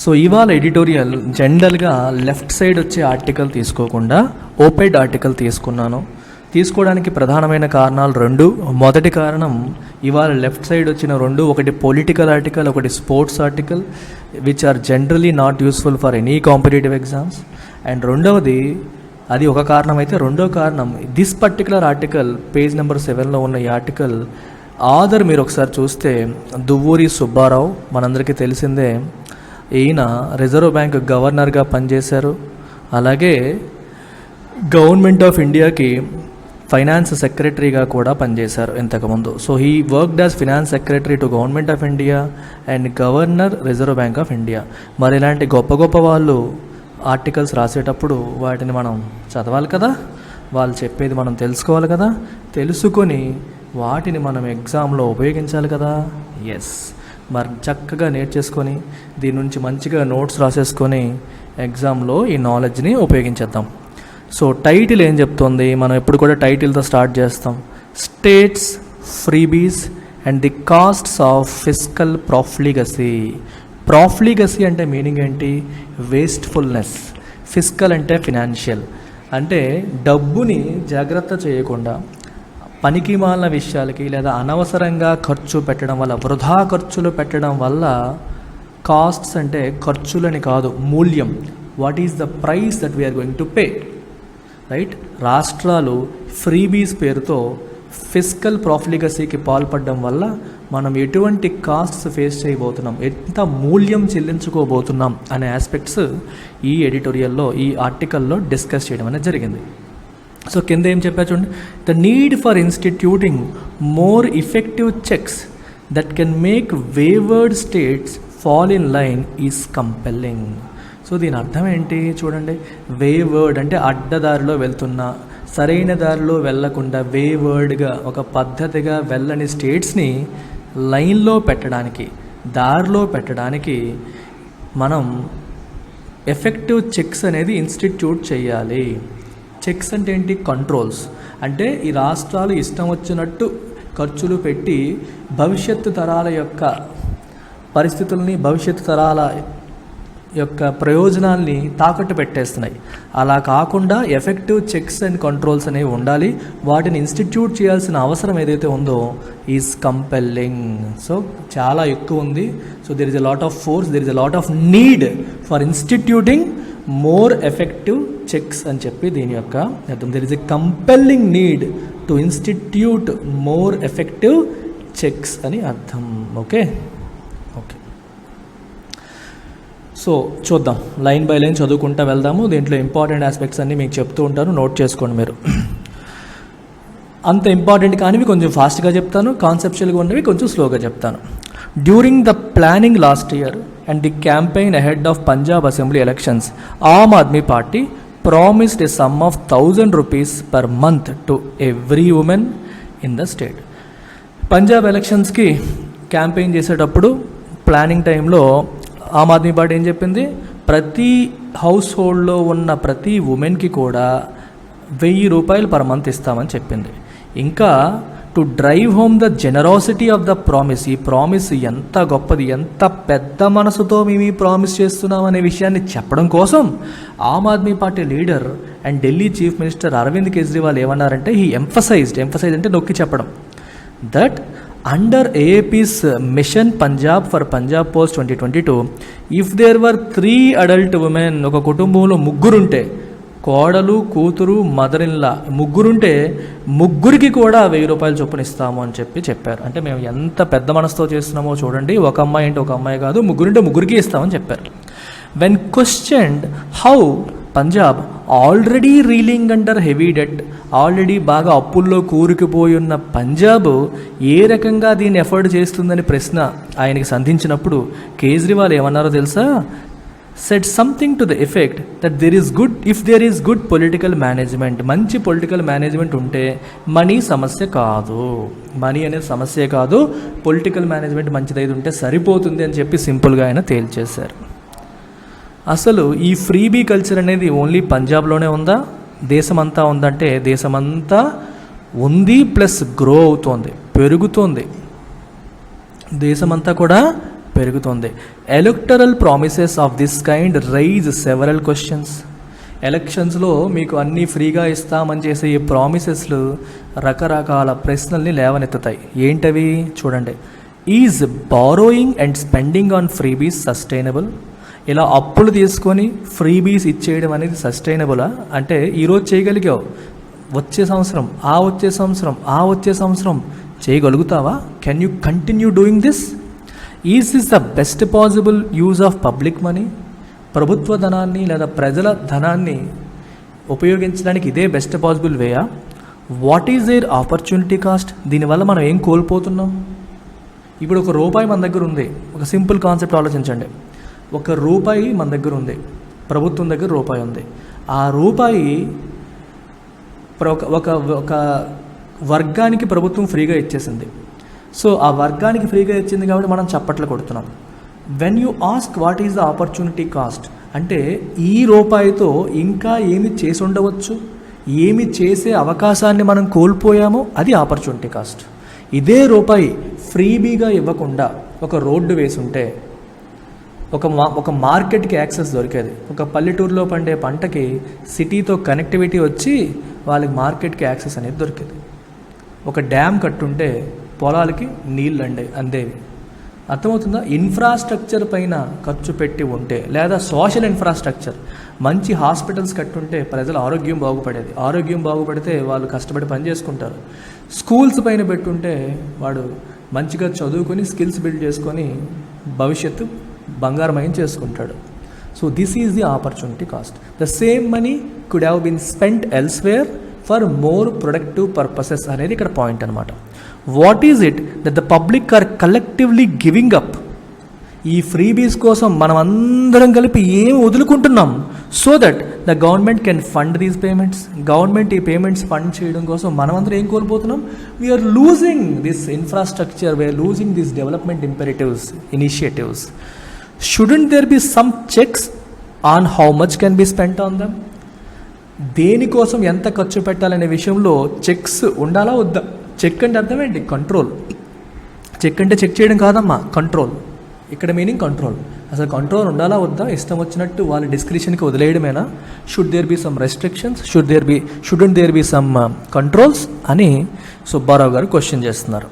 So ఇవాళ editorial జనరల్గా left side వచ్చే ఆర్టికల్ తీసుకోకుండా ఓపెడ్ ఆర్టికల్ తీసుకున్నాను. తీసుకోవడానికి ప్రధానమైన కారణాలు రెండు. మొదటి కారణం, ఇవాళ లెఫ్ట్ సైడ్ వచ్చిన రెండు, ఒకటి పొలిటికల్ ఆర్టికల్, ఒకటి sports article, which are generally not useful for any competitive exams. And రెండవది, అది ఒక కారణం అయితే, రెండో కారణం this particular article page number 7లో ఉన్న ఈ ఆర్టికల్ ఆధర్ మీరు ఒకసారి చూస్తే దువ్వూరి సుబ్బారావు, మనందరికీ తెలిసిందే. ఈయన రిజర్వ్ బ్యాంక్ గవర్నర్గా పనిచేశారు, అలాగే గవర్నమెంట్ ఆఫ్ ఇండియాకి ఫైనాన్స్ సెక్రటరీగా కూడా పనిచేశారు ఇంతకుముందు. So he worked as finance secretary to government of India and governor reserve bank of India. మరి ఇలాంటి గొప్ప గొప్ప వాళ్ళు ఆర్టికల్స్ రాసేటప్పుడు వాటిని మనం చదవాలి కదా, వాళ్ళు చెప్పేది మనం తెలుసుకోవాలి కదా, తెలుసుకొని వాటిని మనం ఎగ్జామ్లో ఉపయోగించాలి కదా. ఎస్, మరి చక్కగా నేర్చేసుకొని దీని నుంచి మంచిగా నోట్స్ రాసేసుకొని ఎగ్జామ్లో ఈ నాలెడ్జ్ని ఉపయోగించేద్దాం. సో టైటిల్ ఏం చెప్తుంది, మనం ఎప్పుడు కూడా టైటిల్తో స్టార్ట్ చేస్తాం. States, freebies and the costs of fiscal profligacy. Profligacy అంటే మీనింగ్ ఏంటి? వేస్ట్ఫుల్నెస్. ఫిస్కల్ అంటే ఫినాన్షియల్, అంటే డబ్బుని జాగ్రత్త చేయకుండా పనికి మాలిన విషయాలకి లేదా అనవసరంగా ఖర్చు పెట్టడం వల్ల, వృధా ఖర్చులు పెట్టడం వల్ల. కాస్ట్స్ అంటే ఖర్చులని కాదు, మూల్యం. What is the price that we are going to pay, right? రాష్ట్రాలు ఫ్రీబీస్ పేరుతో ఫిస్కల్ ప్రాఫ్లిగసీకి పాల్పడడం వల్ల మనం ఎటువంటి కాస్ట్స్ ఫేస్ చేయబోతున్నాం, ఎంత మూల్యం చెల్లించుకోబోతున్నాం అనే ఆస్పెక్ట్స్ ఈ ఎడిటోరియల్లో, ఈ ఆర్టికల్లో డిస్కస్ చేయడం అనేది జరిగింది. సో కింద ఏం చెప్పారు చూడండి. The need for instituting more effective checks that can make wayward states fall in line is compelling. So దీని అర్థం ఏంటి చూడండి. వేవర్డ్ అంటే అడ్డదారిలో వెళ్తున్నా, సరైన దారిలో వెళ్ళకుండా వేవర్డ్గా ఒక పద్ధతిగా వెళ్ళని స్టేట్స్ని లైన్లో పెట్టడానికి, దారిలో పెట్టడానికి మనం ఎఫెక్టివ్ చెక్స్ అనేది ఇన్స్టిట్యూట్ చేయాలి. చెక్స్ అంటే ఏంటి? కంట్రోల్స్. అంటే ఈ రాష్ట్రాలు ఇష్టం వచ్చినట్టు ఖర్చులు పెట్టి భవిష్యత్తు తరాల యొక్క పరిస్థితుల్ని, భవిష్యత్తు తరాల యొక్క ప్రయోజనాల్ని తాకట్టు పెట్టేస్తున్నాయి. అలా కాకుండా ఎఫెక్టివ్ చెక్స్ అండ్ కంట్రోల్స్ అనేవి ఉండాలి. వాటిని ఇన్స్టిట్యూట్ చేయాల్సిన అవసరం ఏదైతే ఉందో ఈజ్ కంపెల్లింగ్. సో చాలా ఎక్కువ ఉంది. So there is a lot of force, there is a lot of need for instituting more effective checks అని చెప్పి దీని యొక్క అర్థం. There is a compelling need to institute more effective checks అని అర్థం. ఓకే ఓకే, సో చూద్దాం, line by line చదువుకుంటూ వెళ్దాము. దీంట్లో ఇంపార్టెంట్ ఆస్పెక్ట్స్ అన్నీ మీకు చెప్తూ ఉంటాను, నోట్ చేసుకోండి మీరు. అంత ఇంపార్టెంట్ కానివి కొంచెం ఫాస్ట్గా చెప్తాను, కాన్సెప్చువల్గా ఉన్నవి కొంచెం స్లోగా చెప్తాను. During the planning last year and the campaign ahead of Punjab Assembly elections, Aam Aadmi Party promised a sum of 1,000 rupees per month to every woman in the state. Punjab ఎలక్షన్స్కి క్యాంపెయిన్ చేసేటప్పుడు ప్లానింగ్ టైంలో ఆమ్ Aadmi party ఏం చెప్పింది? ప్రతి house హోల్డ్లో ఉన్న ప్రతి ఉమెన్కి కూడా 1,000 రూపాయలు పర్ మంత్ ఇస్తామని చెప్పింది. ఇంకా to drive home the generosity of the promise, ఈ ప్రామిస్ ఎంత గొప్పది, ఎంత పెద్ద మనసుతో మేము ఈ ప్రామిస్ చేస్తున్నాం అనే విషయాన్ని చెప్పడం కోసం Aam Aadmi party leader and Delhi chief minister Arvind Kejriwal ఏమన్నారంటే, హీ ఎంఫసైజ్డ్ అంటే నొక్కి చెప్పడం, that under AAP's mission Punjab for Punjab post 2022, if there were 3 adult women, ఒక కుటుంబంలో ముగ్గురుంటే, కోడలు, కూతురు, మదర్ ఇన్ లా ముగ్గురుంటే ముగ్గురికి కూడా 1,000 రూపాయలు చొప్పున ఇస్తాము అని చెప్పారు. అంటే మేము ఎంత పెద్ద మనసుతో చేస్తున్నామో చూడండి. ఒక అమ్మాయి అంటే ఒక అమ్మాయి కాదు, ముగ్గురుంటే ముగ్గురికి ఇస్తామని చెప్పారు. When questioned how Punjab already reeling under heavy debt, already బాగా అప్పుల్లో కూరుకుపోయి ఉన్న పంజాబ్ ఏ రకంగా దీన్ని ఎఫర్ట్ చేస్తుందని ప్రశ్న ఆయనకి సంధించినప్పుడు కేజ్రీవాల్ ఏమన్నారో తెలుసా? said something to the effect that if there is good political management, మంచి పొలిటికల్ మేనేజ్మెంట్ ఉంటే మనీ సమస్య కాదు, మనీ అనేది సమస్య కాదు, పొలిటికల్ మేనేజ్మెంట్ మంచిదైతే ఉంటే సరిపోతుంది అని చెప్పి సింపుల్గా ఆయన తేల్చేశారు. అసలు ఈ ఫ్రీబీ కల్చర్ అనేది ఓన్లీ పంజాబ్లోనే ఉందా, దేశమంతా ఉందంటే దేశమంతా ఉంది, ప్లస్ గ్రో అవుతోంది, పెరుగుతోంది. దేశమంతా కూడా పెరుగుతుంది. Electoral promises of this kind raise several questions. ఎలక్షన్స్లో మీకు అన్నీ ఫ్రీగా ఇస్తామని చేసే ఈ ప్రామిసెస్లు రకరకాల ప్రశ్నల్ని లేవనెత్తుతాయి. ఏంటవి చూడండి. Is borrowing and spending on freebies sustainable? ఇలా అప్పులు తీసుకొని ఫ్రీబీస్ ఇచ్చేయడం అనేది సస్టైనబులా? అంటే ఈరోజు చేయగలిగావు, వచ్చే సంవత్సరం వచ్చే సంవత్సరం చేయగలుగుతావా? Can you continue doing this? Is this the best possible use of public money? ప్రభుత్వ ధనాన్ని లేదా ప్రజల ధనాన్ని ఉపయోగించడానికి ఇదే బెస్ట్ పాసిబుల్ వేయా? What is their opportunity cost? దీనివల్ల మనం ఏం కోల్పోతున్నాం? ఇప్పుడు ₹1 మన దగ్గర ఉంది. ఒక సింపుల్ కాన్సెప్ట్ ఆలోచించండి. ₹1 మన దగ్గర ఉంది, ప్రభుత్వం దగ్గర రూపాయి ఉంది. ఆ రూపాయి ఒక వర్గానికి ప్రభుత్వం ఫ్రీగా ఇచ్చేసింది. సో ఆ వర్గానికి ఫ్రీగా ఇచ్చింది కాబట్టి మనం చప్పట్లు కొడుతున్నాం. When you ask what is the opportunity cost అంటే ఈ రూపాయితో ఇంకా ఏమి చేసి ఉండవచ్చు, ఏమి చేసే అవకాశాన్ని మనం కోల్పోయామో అది ఆపర్చునిటీ కాస్ట్. ఇదే రూపాయి ఫ్రీబీగా ఇవ్వకుండా ఒక రోడ్డు వేసి ఉంటే, ఒక మార్కెట్కి యాక్సెస్ దొరికేది. ఒక పల్లెటూరులో పండే పంటకి సిటీతో కనెక్టివిటీ వచ్చి వాళ్ళకి మార్కెట్కి యాక్సెస్ అనేది దొరికేది. ఒక డ్యామ్ కట్టుంటే పొలాలకి నీళ్ళు అందేవి. అర్థమవుతుందా? ఇన్ఫ్రాస్ట్రక్చర్ పైన ఖర్చు పెట్టి ఉంటే, లేదా సోషల్ ఇన్ఫ్రాస్ట్రక్చర్, మంచి హాస్పిటల్స్ కట్టుంటే ప్రజల ఆరోగ్యం బాగుపడేది. ఆరోగ్యం బాగుపడితే వాళ్ళు కష్టపడి పని చేసుకుంటారు. స్కూల్స్ పైన పెట్టుంటే వాడు మంచిగా చదువుకొని స్కిల్స్ బిల్డ్ చేసుకొని భవిష్యత్తు బంగారమయం చేసుకుంటాడు. So this is the opportunity cost. The same money could have been spent elsewhere for more productive purposes అనేది ఇక్కడ పాయింట్ అనమాట. What is it that the public are collectively giving up? ఈ freebies కోసం మనం అందరం కలిపి ఏం వదులుకుంటున్నాం? So that the government can fund these payments. Government ఈ పేమెంట్స్ ఫండ్ చేయడం కోసం మనమందరం ఏం కోల్పోతున్నాం? We're losing this infrastructure, we're losing this development ఇంపెరేటివ్స్, initiatives. Shouldn't there be some checks on how much can be spent on them? దేనికోసం ఎంత ఖర్చు పెట్టాలనే విషయంలో చెక్స్ ఉండాలా వద్దా? చెక్ అంటే అర్థమేంటి? కంట్రోల్. చెక్ అంటే చెక్ చేయడం కాదమ్మా, కంట్రోల్. ఇక్కడ మీనింగ్ కంట్రోల్. అసలు కంట్రోల్ ఉండాలా వద్దా? ఇష్టం వచ్చినట్టు వాళ్ళ డిస్క్రిషన్కి వదిలేయడమేనా? Should there be some restrictions, shouldn't there be some controls అని సుబ్బారావు గారు క్వశ్చన్ చేస్తున్నారు.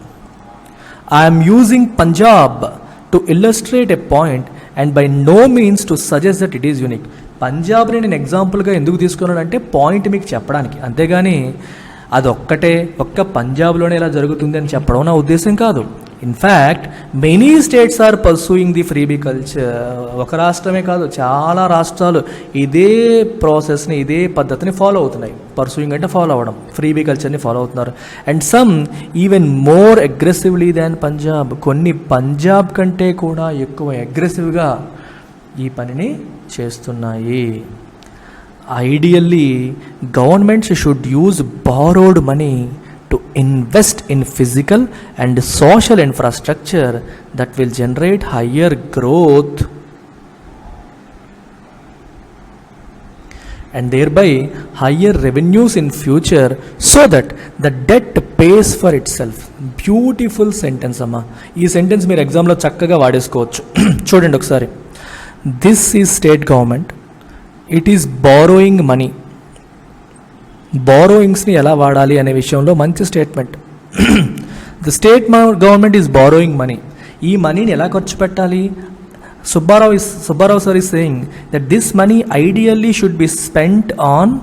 I'm using Punjab to illustrate a point and by no means to suggest that it is unique. పంజాబ్ని నేను ఎగ్జాంపుల్గా ఎందుకు తీసుకున్నానంటే పాయింట్ మీకు చెప్పడానికి, అంతేగాని ఒక్క పంజాబ్లోనే ఇలా జరుగుతుంది అని చెప్పడం నా ఉద్దేశం కాదు. In fact many states are pursuing the freebie culture. ఒక రాష్ట్రమే కాదు, చాలా రాష్ట్రాలు ఇదే ప్రాసెస్ని, ఇదే పద్ధతిని ఫాలో అవుతున్నాయి. పర్సూయింగ్ అంటే ఫాలో అవ్వడం, ఫ్రీబీ కల్చర్ని ఫాలో అవుతున్నారు. And some even more aggressively than Punjab. కొన్ని పంజాబ్ కంటే కూడా ఎక్కువ అగ్రెసివ్గా ఈ పనిని చేస్తున్నాయి. Ideally, governments should use borrowed money to invest in physical and social infrastructure that will generate higher growth and thereby higher revenues in future, so that the debt pays for itself. Beautiful sentence amma. Ee sentence meer exam lo chakkaga vadesukovachu. Chudandi okasari. This is state government. It is borrowing money. బారోయింగ్స్ని ఎలా వాడాలి అనే విషయంలో మంచి statement. The state government is borrowing money. ఈ మనీని ఎలా ఖర్చు పెట్టాలి? Subbarao sir is saying that this money ideally should be spent on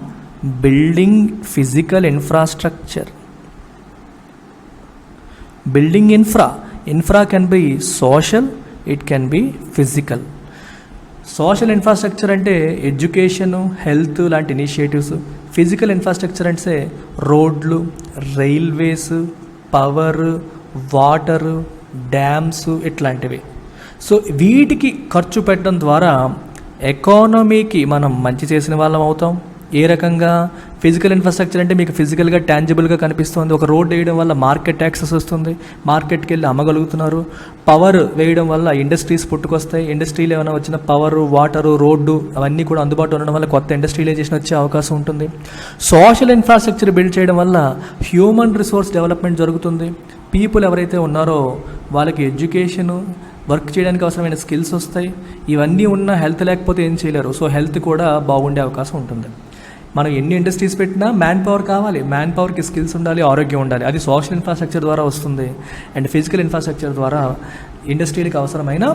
building physical infrastructure. Building infra can be social, it can be physical. Social infrastructure అంటే education, health లాంటి initiatives. Physical infrastructure అంటే రోడ్లు, railways, power, water, dams ఇట్లాంటివి. So వీటికి ఖర్చు పెట్టడం ద్వారా ఎకానమీకి మనం మంచి చేసిన వాళ్ళం అవుతాం. ఏ రకంగా? ఫిజికల్ ఇన్ఫ్రాస్ట్రక్చర్ అంటే మీకు ఫిజికల్గా ట్యాంజిబుల్గా కనిపిస్తుంది. ఒక రోడ్ వేయడం వల్ల మార్కెట్ యాక్సెస్ వస్తుంది, మార్కెట్కి వెళ్ళి అమ్మగలుగుతున్నారు. పవర్ వేయడం వల్ల ఇండస్ట్రీస్ పుట్టుకొస్తాయి. ఇండస్ట్రీలు ఏమైనా వచ్చిన పవరు, వాటరు, రోడ్డు అవన్నీ కూడా అందుబాటులో ఉండడం వల్ల కొత్త ఇండస్ట్రియలైజేషన్ వచ్చే అవకాశం ఉంటుంది. సోషల్ ఇన్ఫ్రాస్ట్రక్చర్ బిల్డ్ చేయడం వల్ల హ్యూమన్ రిసోర్స్ డెవలప్మెంట్ జరుగుతుంది. పీపుల్ ఎవరైతే ఉన్నారో వాళ్ళకి ఎడ్యుకేషను, వర్క్ చేయడానికి అవసరమైన స్కిల్స్ వస్తాయి. ఇవన్నీ ఉన్న హెల్త్ లేకపోతే ఏం చేయలేరు. సో హెల్త్ కూడా బాగుండే అవకాశం ఉంటుంది. మనం ఎన్ని ఇండస్ట్రీస్ పెట్టినా మ్యాన్ పవర్ కావాలి. మ్యాన్ పవర్కి స్కిల్స్ ఉండాలి, ఆరోగ్యం ఉండాలి. అది సోషల్ ఇన్ఫ్రాస్ట్రక్చర్ ద్వారా వస్తుంది. అండ్ ఫిజికల్ ఇన్ఫ్రాస్ట్రక్చర్ ద్వారా ఇండస్ట్రీలకు అవసరమైన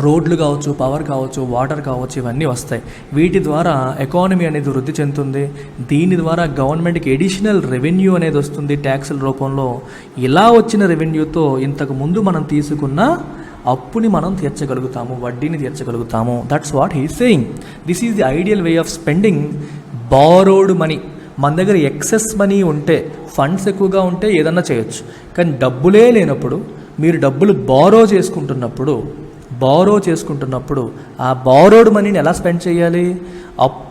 రోడ్లు కావచ్చు, పవర్ కావచ్చు, వాటర్ కావచ్చు, ఇవన్నీ వస్తాయి. వీటి ద్వారా ఎకానమీ అనేది వృద్ధి చెందుతుంది. దీని ద్వారా గవర్నమెంట్కి ఎడిషనల్ రెవెన్యూ అనేది వస్తుంది ట్యాక్సుల రూపంలో. ఇలా వచ్చిన రెవెన్యూతో ఇంతకు ముందు మనం తీసుకున్న అప్పుని మనం తీర్చగలుగుతాము, వడ్డీని తీర్చగలుగుతాము. That's what he saying. This is the ideal way of spending borrowed money. మన దగ్గర ఎక్సెస్ మనీ ఉంటే, ఫండ్స్ ఎక్కువగా ఉంటే ఏదన్నా చేయొచ్చు. కానీ డబ్బులే లేనప్పుడు, మీరు డబ్బులు బారో చేసుకుంటున్నప్పుడు ఆ బారోడ్ మనీని ఎలా స్పెండ్ చేయాలి?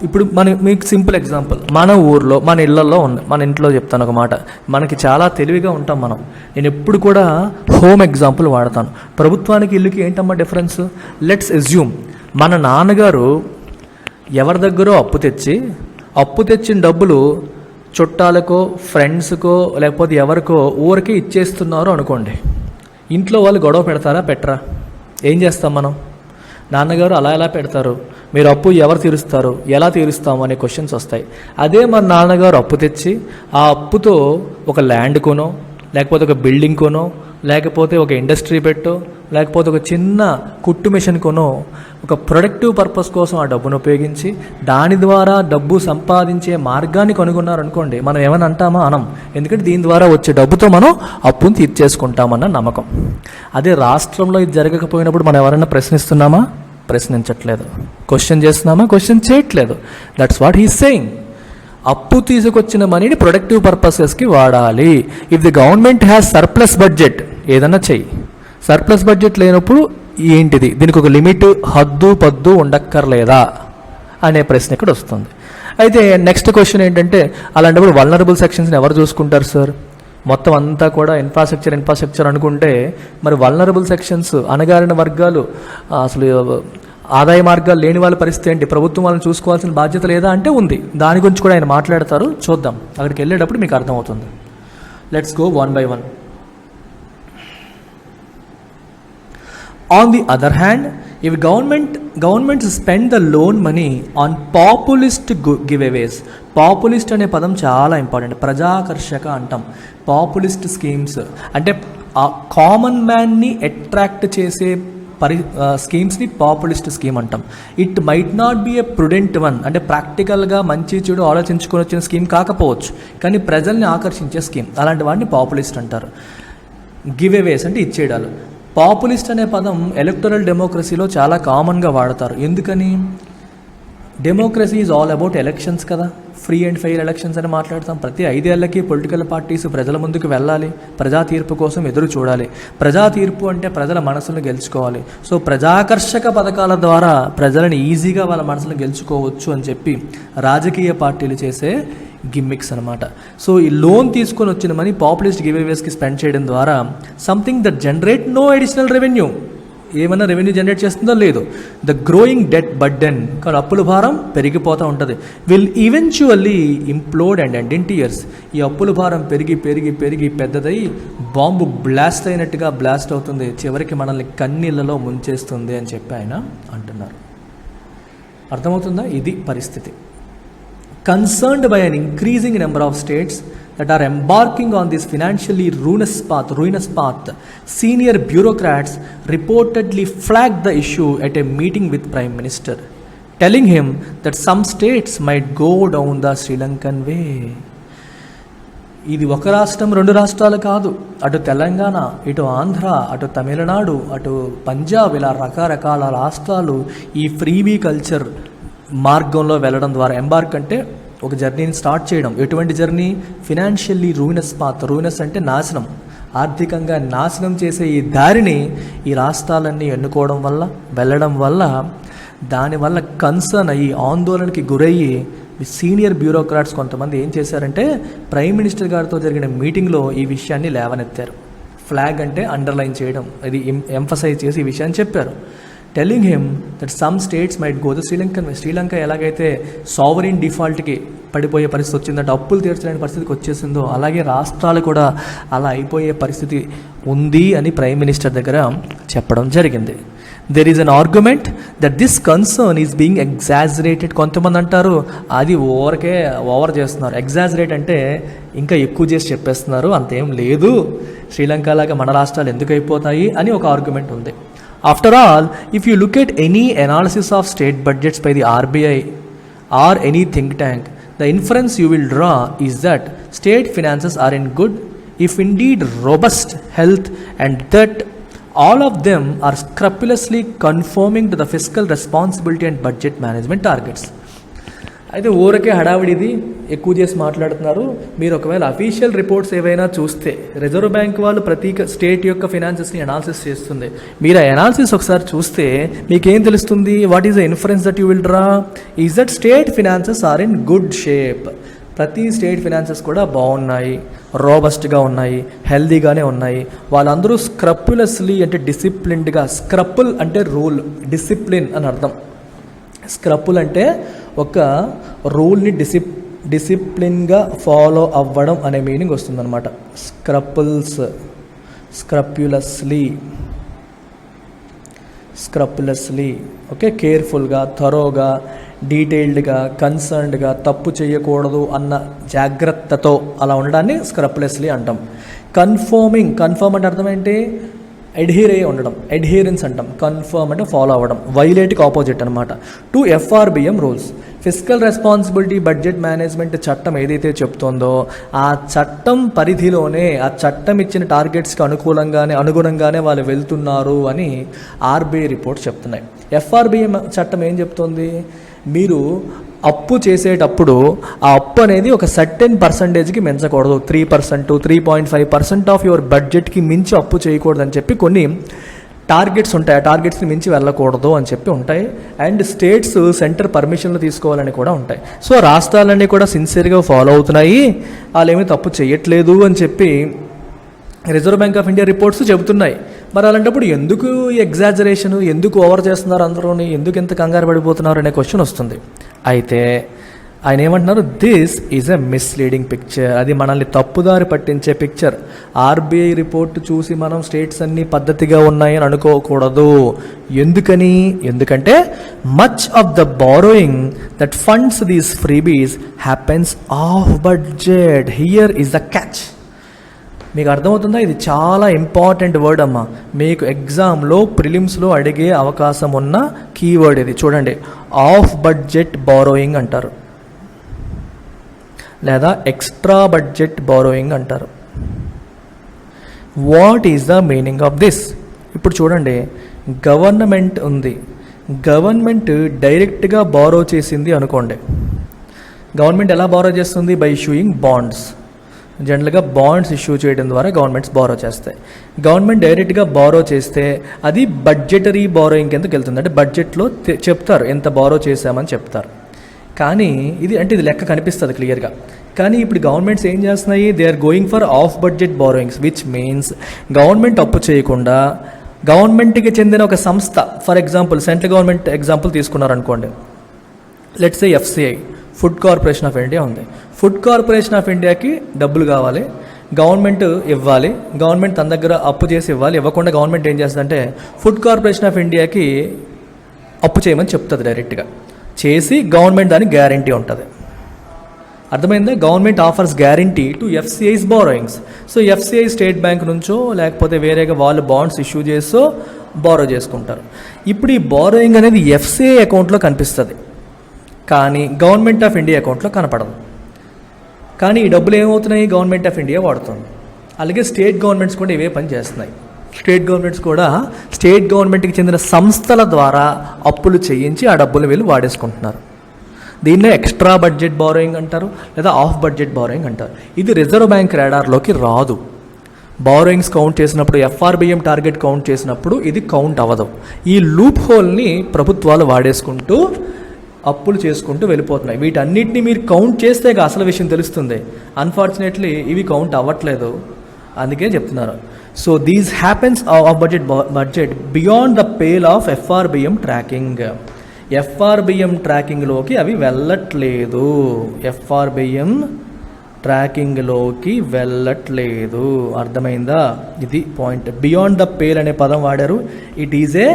ఇప్పుడు మీకు సింపుల్ ఎగ్జాంపుల్, మన ఊర్లో, మన ఇళ్లలో ఉంది. మన ఇంట్లో చెప్తాను ఒక మాట, మనకి చాలా తెలివిగా ఉంటాం మనం. నేను ఎప్పుడు కూడా హోమ్ ఎగ్జాంపుల్ వాడతాను. ప్రభుత్వానికి ఇల్లుకి ఏంటమ్మా డిఫరెన్స్? లెట్స్ అజ్యూమ్ మన నాన్నగారు ఎవరి దగ్గరో అప్పు తెచ్చిన డబ్బులు చుట్టాలకో, ఫ్రెండ్స్కో, లేకపోతే ఎవరికో ఊరికే ఇచ్చేస్తున్నారు అనుకోండి. ఇంట్లో వాళ్ళు గొడవ పెడతారా, పెట్టరా? ఏం చేస్తాం మనం? నాన్నగారు అలా ఎలా పెడతారు, మీరు అప్పు ఎవరు తీరుస్తారు, ఎలా తీరుస్తాము అనే క్వశ్చన్స్ వస్తాయి. అదే మన నాన్నగారు అప్పు తెచ్చి ఆ అప్పుతో ఒక ల్యాండ్ కొనో, లేకపోతే ఒక బిల్డింగ్ కొనో, లేకపోతే ఒక ఇండస్ట్రీ పెట్టో, లేకపోతే ఒక చిన్న కుట్టు మిషన్ కొనో, ఒక ప్రొడక్టివ్ పర్పస్ కోసం ఆ డబ్బును ఉపయోగించి దాని ద్వారా డబ్బు సంపాదించే మార్గాన్ని కనుగొన్నారనుకోండి, మనం ఏమైనా అంటామా? అనం. ఎందుకంటే దీని ద్వారా వచ్చే డబ్బుతో మనం అప్పును తీర్చేసుకుంటామన్న నమ్మకం. అదే రాష్ట్రంలో ఇది జరగకపోయినప్పుడు మనం ఎవరైనా ప్రశ్నిస్తున్నామా? ప్రశ్నించట్లేదు. క్వశ్చన్ చేస్తున్నామా? క్వశ్చన్ చేయట్లేదు. That's what he saying. అప్పు తీసుకొచ్చిన మనీని ప్రొడక్టివ్ పర్పసెస్కి వాడాలి. If the government has surplus budget, ఏదన్నా చెయ్యి. సర్ప్లస్ బడ్జెట్ లేనప్పుడు ఏంటిది? దీనికి ఒక లిమిట్, హద్దు పద్దు ఉండక్కర్లేదా అనే ప్రశ్న ఇక్కడ వస్తుంది. అయితే నెక్స్ట్ క్వశ్చన్ ఏంటంటే, అలాంటప్పుడు వల్నరబుల్ సెక్షన్స్ని ఎవరు చూసుకుంటారు సార్? మొత్తం అంతా కూడా ఇన్ఫ్రాస్ట్రక్చర్ అనుకుంటే, మరి వల్నరబుల్ సెక్షన్స్, అణగారిన వర్గాలు, అసలు ఆదాయ మార్గాలు లేని వాళ్ళ పరిస్థితి ఏంటి? ప్రభుత్వం వాళ్ళని చూసుకోవాల్సిన బాధ్యత లేదా అంటే ఉంది. దాని గురించి కూడా ఆయన మాట్లాడతారు, చూద్దాం. అక్కడికి వెళ్ళేటప్పుడు మీకు అర్థమవుతుంది. Let's go one by one. On the other hand, if governments spend the loan money on populist giveaways, populist అనే పదం చాలా ఇంపార్టెంట్. ప్రజాకర్షక అంటాం. పాపులిస్ట్ స్కీమ్స్ అంటే కామన్ మ్యాన్ని అట్రాక్ట్ చేసే స్కీమ్స్ని పాపులిస్ట్ స్కీమ్ అంటాం. It might not be a prudent one, అంటే ప్రాక్టికల్గా మంచి చెడు ఆలోచించుకొని వచ్చిన స్కీమ్ కాకపోవచ్చు, కానీ ప్రజల్ని ఆకర్షించే స్కీమ్. అలాంటి వాడిని పాపులిస్ట్ అంటారు. గివ్అవేస్ అంటే ఇచ్చేయడాలు. పాపులిస్ట్ అనే పదం ఎలక్టరల్ డెమోక్రసీలో చాలా కామన్గా వాడతారు. ఎందుకని? Democracy is all about elections కదా. ఫ్రీ అండ్ ఫెయిర్ ఎలక్షన్స్ అని మాట్లాడతాం. ప్రతి 5 ఏళ్లకి పొలిటికల్ పార్టీస్ ప్రజల ముందుకు వెళ్ళాలి, ప్రజా తీర్పు కోసం ఎదురు చూడాలి. ప్రజా తీర్పు అంటే ప్రజల మనసులను గెలుచుకోవాలి. సో ప్రజాకర్షక పథకాల ద్వారా ప్రజలను ఈజీగా వాళ్ళ మనసులను గెలుచుకోవచ్చు అని చెప్పి రాజకీయ పార్టీలు చేసే గిమ్మిక్స్ అనమాట. సో ఈ లోన్ తీసుకొని వచ్చిన మనీ పాపులిస్ట్ గివ్అవేస్కి స్పెండ్ చేయడం ద్వారా something that generate no additional revenue, ఏమైనా రెవెన్యూ జనరేట్ చేస్తుందో లేదు. ద గ్రోయింగ్ డెట్ బర్డెన్, కానీ అప్పుల భారం పెరిగిపోతూ ఉంటుంది. Will eventually implode and end in tears. ఈ అప్పుల భారం పెరిగి పెరిగి పెరిగి పెద్దదై బాంబు బ్లాస్ట్ అయినట్టుగా బ్లాస్ట్ అవుతుంది, చివరికి మనల్ని కన్నీళ్ళలో ముంచేస్తుంది అని చెప్పి ఆయన అంటున్నారు. అర్థమవుతుందా? ఇది పరిస్థితి. Concerned by an increasing number of states that are embarking on this financially ruinous path, senior bureaucrats reportedly flagged the issue at a meeting with Prime Minister, telling him that some states might go down the Sri Lankan way. ఇది ఒక రాష్ట్రం, 2 రాష్ట్రాలు కాదు. అటు తెలంగాణ, ఇటు ఆంధ్ర, అటు తమిళనాడు, అటు పంజాబ్, ఇలా రకరకాల రాష్ట్రాలు ఈ ఫ్రీబీ కల్చర్ మార్గంలో వెళ్ళడం ద్వారా, ఎంబార్క్ అంటే ఒక జర్నీని స్టార్ట్ చేయడం. ఎటువంటి journey? Financially ruinous path. Ruinous అంటే నాశనం, ఆర్థికంగా నాశనం చేసే ఈ దారిని ఈ రాష్ట్రాలన్నీ ఎన్నుకోవడం వల్ల, వెళ్ళడం వల్ల, దానివల్ల కన్సర్న్ అయ్యి ఆందోళనకి గురయ్యి సీనియర్ బ్యూరోక్రాట్స్ కొంతమంది ఏం చేశారంటే ప్రైమ్ మినిస్టర్ గారితో జరిగిన మీటింగ్లో ఈ విషయాన్ని లేవనెత్తారు. ఫ్లాగ్ అంటే అండర్లైన్ చేయడం, ఇది ఎంఫసైజ్ చేసి ఈ విషయాన్ని చెప్పారు. Telling him that some states might go the Sri Lankan వే. శ్రీలంక ఎలాగైతే సావరిన్ డిఫాల్ట్కి పడిపోయే పరిస్థితి వచ్చిందంటే, అప్పులు తీర్చలేని పరిస్థితికి వచ్చేసిందో, అలాగే రాష్ట్రాలు కూడా అలా అయిపోయే పరిస్థితి ఉంది అని ప్రైమ్ మినిస్టర్ దగ్గర చెప్పడం జరిగింది. There is an argument that this concern is being exaggerated. కొంతమంది అంటారు అది ఓవర్ చేస్తున్నారు. ఎగ్జాజరేట్ అంటే ఇంకా ఎక్కువ చేసి చెప్పేస్తున్నారు, అంతేం లేదు, శ్రీలంక లాగా మన రాష్ట్రాలు ఎందుకు అయిపోతాయి అని ఒక ఆర్గ్యుమెంట్ ఉంది. After all, if you look at any analysis of state budgets by the RBI or any think tank, the inference you will draw is that state finances are in good, if indeed robust health, and that all of them are scrupulously conforming to the fiscal responsibility and budget management targets. అయితే ఊరకే హడావిడిది ఎక్కువ చేసి మాట్లాడుతున్నారు. మీరు ఒకవేళ official reports ఏవైనా చూస్తే reserve bank వాళ్ళు ప్రతి స్టేట్ యొక్క ఫినాన్సెస్ని అనాలిసిస్ చేస్తుంది. మీరు ఆ అనాలిసిస్ ఒకసారి చూస్తే మీకేం తెలుస్తుంది? What is the inference that you will draw is that state finances are in good shape. ప్రతి స్టేట్ ఫినాన్సెస్ కూడా బాగున్నాయి, రోబస్ట్గా ఉన్నాయి, హెల్దీగానే ఉన్నాయి. వాళ్ళందరూ స్క్రపులస్లీ అంటే డిసిప్లిన్డ్గా, స్క్రపుల్ అంటే రూల్, డిసిప్లిన్ అని అర్థం. స్క్రపుల్ అంటే ఒక రూల్ని డిసిప్లిన్గా ఫాలో అవ్వడం అనే మీనింగ్ వస్తుందన్నమాట. స్క్రపులస్లీ ఓకే, కేర్ఫుల్గా, థరోగా, డీటెయిల్డ్గా, కన్సర్న్డ్గా, తప్పు చేయకూడదు అన్న జాగ్రత్తతో అలా ఉండడాన్ని స్క్రపులస్లీ అంటాం. కన్ఫర్మ్ అంటే అర్థం ఏంటి? అడ్హీర్ అయ్యి ఉండడం, అడ్హీరెన్స్ అంటాం. కన్ఫర్మ్ అంటే ఫాలో అవ్వడం, వైలేట్కి ఆపోజిట్ అనమాట. To FRBM rules, physical responsibility budget management చట్టం ఏదైతే చెప్తుందో ఆ చట్టం పరిధిలోనే, ఆ చట్టం ఇచ్చిన టార్గెట్స్కి అనుగుణంగానే వాళ్ళు వెళ్తున్నారు అని RBI రిపోర్ట్స్ చెప్తున్నాయి. FRBM చట్టం ఏం చెప్తుంది? మీరు అప్పు చేసేటప్పుడు ఆ అప్పు అనేది ఒక సర్టెన్ పర్సంటేజ్కి మించకూడదు. 3%, 3.5% ఆఫ్ యువర్ బడ్జెట్కి మించి అప్పు చేయకూడదు అని చెప్పి కొన్ని టార్గెట్స్ ఉంటాయి. ఆ టార్గెట్స్ని మించి వెళ్ళకూడదు అని చెప్పి ఉంటాయి. అండ్ స్టేట్స్ సెంటర్ పర్మిషన్లు తీసుకోవాలని కూడా ఉంటాయి. సో రాష్ట్రాలన్నీ కూడా సిన్సియర్గా ఫాలో అవుతున్నాయి, వాళ్ళు ఏమీ తప్పు చేయట్లేదు అని చెప్పి reserve bank of India reports చెబుతున్నాయి. మరి అలాంటప్పుడు ఎందుకు ఈ ఎగ్జాజరేషన్, ఎందుకు ఓవర్ చేస్తున్నారు అందరూని, ఎందుకు ఎంత కంగారు పడిపోతున్నారు అనే క్వశ్చన్ వస్తుంది. అయితే ఆయన ఏమంటున్నారు? This is a misleading picture. అది మనల్ని తప్పుదారి పట్టించే పిక్చర్. RBI రిపోర్ట్ చూసి మనం స్టేట్స్ అన్నీ పద్ధతిగా ఉన్నాయని అనుకోకూడదు. ఎందుకంటే much of the borrowing that funds these freebies happens of budget. Here is the catch. మీకు అర్థమవుతుందా? ఇది చాలా ఇంపార్టెంట్ వర్డ్ అమ్మా. మీకు ఎగ్జామ్లో ప్రిలిమ్స్లో అడిగే అవకాశం ఉన్న కీవర్డ్ ఇది. చూడండి, ఆఫ్ బడ్జెట్ బారోయింగ్ అంటారు, లేదా ఎక్స్ట్రా బడ్జెట్ బారోయింగ్ అంటారు. What is the meaning of this? ఇప్పుడు చూడండి, గవర్నమెంట్ ఉంది, గవర్నమెంట్ డైరెక్ట్గా బారో చేసింది అనుకోండి. గవర్నమెంట్ ఎలా బారో చేస్తుంది? By issuing bonds. జనరల్గా బాండ్స్ ఇష్యూ చేయడం ద్వారా గవర్నమెంట్స్ బారో చేస్తాయి. గవర్నమెంట్ డైరెక్ట్గా బారో చేస్తే అది బడ్జెటరీ బారోయింగ్ కిందకి వెళ్తుంది. అంటే బడ్జెట్లో చెప్తారు ఎంత బారో చేశామని చెప్తారు. కానీ ఇది లెక్క కనిపిస్తుంది క్లియర్గా. కానీ ఇప్పుడు గవర్నమెంట్స్ ఏం చేస్తున్నాయి? They are going for off budget borrowings, which means government అప్పు చేయకుండా గవర్నమెంట్కి చెందిన ఒక సంస్థ, for example central government example తీసుకున్నారనుకోండి, let's say FCI, food corporation of India ఉంది. ఫుడ్ కార్పొరేషన్ ఆఫ్ ఇండియాకి డబ్బులు కావాలి, గవర్నమెంట్ ఇవ్వాలి. గవర్నమెంట్ తన దగ్గర అప్పు చేసి ఇవ్వాలి. ఇవ్వకుండా గవర్నమెంట్ ఏం చేస్తుందంటే ఫుడ్ కార్పొరేషన్ ఆఫ్ ఇండియాకి అప్పు చేయమని చెప్తుంది. డైరెక్ట్గా చేసి గవర్నమెంట్ దానికి గ్యారంటీ ఉంటుంది. అర్థమైందా? Government offers guarantee to FCI's borrowings. So FCI state bank నుంచో లేకపోతే వేరేగా వాళ్ళు బాండ్స్ ఇష్యూ చేసో బారో చేసుకుంటారు. ఇప్పుడు ఈ బారోయింగ్ అనేది FCI అకౌంట్లో కనిపిస్తుంది, కానీ గవర్నమెంట్ ఆఫ్ ఇండియా అకౌంట్లో కనపడదు. కానీ ఈ డబ్బులు ఏమవుతున్నాయి? గవర్నమెంట్ ఆఫ్ ఇండియా వాడుతుంది. అలాగే స్టేట్ గవర్నమెంట్స్ కూడా ఇవే పని చేస్తున్నాయి. స్టేట్ గవర్నమెంట్స్ కూడా స్టేట్ గవర్నమెంట్కి చెందిన సంస్థల ద్వారా అప్పులు చేయించి ఆ డబ్బులు వీళ్ళు వాడేసుకుంటున్నారు. దీన్నే ఎక్స్ట్రా బడ్జెట్ బారోయింగ్ అంటారు, లేదా ఆఫ్ బడ్జెట్ బారోయింగ్ అంటారు. ఇది రిజర్వ్ బ్యాంక్ రాడార్లోకి రాదు. బారోయింగ్స్ కౌంట్ చేసినప్పుడు, FRBM టార్గెట్ కౌంట్ చేసినప్పుడు ఇది కౌంట్ అవ్వదు. ఈ లూప్ హోల్ని ప్రభుత్వాలు వాడేసుకుంటూ అప్పులు చేసుకుంటూ వెళ్ళిపోతున్నాయి. వీటన్నిటిని మీరు కౌంట్ చేస్తే అసలు విషయం తెలుస్తుంది. అన్ఫార్చునేట్లీ ఇవి కౌంట్ అవ్వట్లేదు, అందుకే చెప్తున్నారు. So these happens of budget beyond the pale of FRBM tracking. FRBM ట్రాకింగ్లోకి అవి వెళ్ళట్లేదు. FRBM ట్రాకింగ్లోకి వెళ్ళట్లేదు. అర్థమైందా? ఇది పాయింట్. బియాండ్ ద పేల్ అనే పదం వాడారు. It is a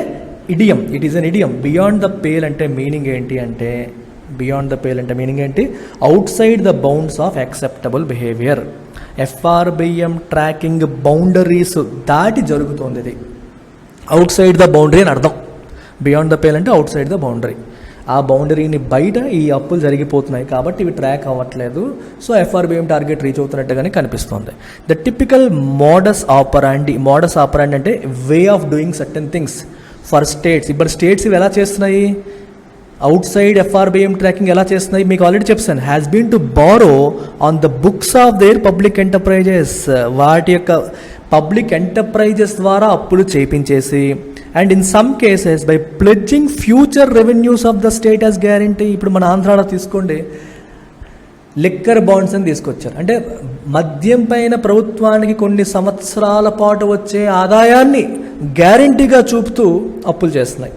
idiom, it is an idiom. Beyond the pale అంటే మీనింగ్ ఏంటి అంటే, బియాండ్ ద పేల్ అంటే మీనింగ్ ఏంటి? Out side the bounds of acceptable behaviour. FRBM tracking boundaries దాటి జరుగుతుంది. ఇది అవుట్ సైడ్ ద బౌండరీ అని అర్థం. బియాండ్ ద పేల్ అంటే అవుట్ సైడ్ ద బౌండరీ. ఆ బౌండరీని బయట ఈ అప్పులు జరిగిపోతున్నాయి కాబట్టి ఇవి ట్రాక్ అవ్వట్లేదు. సో FRBM టార్గెట్ రీచ్ అవుతున్నట్టుగానే కనిపిస్తుంది. ద టిపికల్ మోడస్ ఆపరాండి అంటే way of doing certain things for states. ఇప్పుడు స్టేట్స్ ఇవి ఎలా చేస్తున్నాయి? అవుట్ సైడ్ FRBM ట్రాకింగ్ ఎలా చేస్తున్నాయి మీకు ఆల్రెడీ చెప్పాను. Has been to borrow on the books of their public enterprises. వాటి యొక్క పబ్లిక్ ఎంటర్ప్రైజెస్ ద్వారా అప్పులు చేయించేసి, and in some cases by pledging future revenues of the state as guarantee. ఇప్పుడు మన ఆంధ్రాలో తీసుకోండి, లిక్కర్ బాండ్స్ అని తీసుకొచ్చారు. అంటే మద్యం పైన ప్రభుత్వానికి కొన్ని సంవత్సరాల పాటు వచ్చే ఆదాయాన్ని గ్యారంటీగా చూపుతూ అప్పులు చేస్తున్నాయి.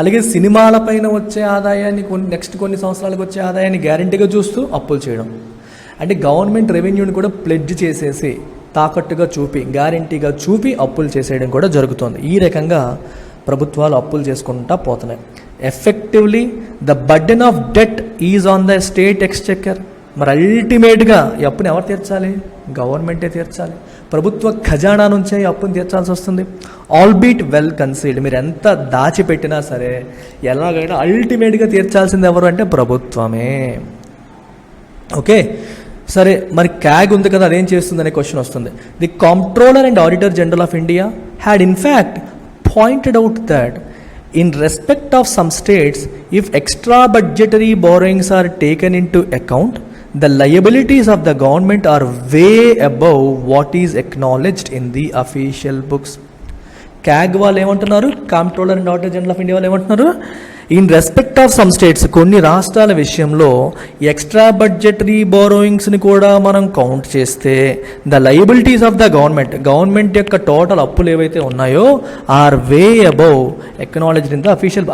అలాగే సినిమాల పైన వచ్చే ఆదాయాన్ని నెక్స్ట్ కొన్ని సంవత్సరాలకు వచ్చే ఆదాయాన్ని గ్యారంటీగా చూస్తూ అప్పులు చేయడం. అంటే గవర్నమెంట్ రెవెన్యూని కూడా ప్లెడ్జ్ చేసేసి, తాకట్టుగా చూపి, గ్యారంటీగా చూపి అప్పులు చేసేయడం కూడా జరుగుతుంది. ఈ రకంగా ప్రభుత్వాలు అప్పులు చేసుకుంటా పోతున్నాయి. Effectively the burden of debt is on the state exchequer. మరి అల్టిమేట్గా ఈ అప్పుని ఎవరు తీర్చాలి? గవర్నమెంటే తీర్చాలి. ప్రభుత్వ ఖజానా నుంచే ఈ అప్పుని తీర్చాల్సి వస్తుంది. ఆల్బీట్ వెల్ కన్సీల్డ్. మీరు ఎంత దాచిపెట్టినా సరే ఎలాగైనా అల్టిమేట్గా తీర్చాల్సింది ఎవరు అంటే ప్రభుత్వమే. ఓకే, సరే, మరి క్యాగ్ ఉంది కదా, అదేం చేస్తుంది అనే క్వశ్చన్ వస్తుంది. The comptroller and auditor general of India had in fact pointed out that in respect of some states, if extra budgetary borrowings are taken into account, the liabilities of the government are way above what is acknowledged in the official books. CAG వాళ్ళు ఏమంటున్నారు? Comptroller and auditor general of India వాళ్ళు ఏమంటున్నారు? In respect of some states, కొన్ని రాష్ట్రాల విషయంలో extra budgetary బోరోయింగ్స్ని కూడా మనం count చేస్తే the liabilities of the government యొక్క టోటల్ అప్పులు ఏవైతే ఉన్నాయో are way above acknowledged in the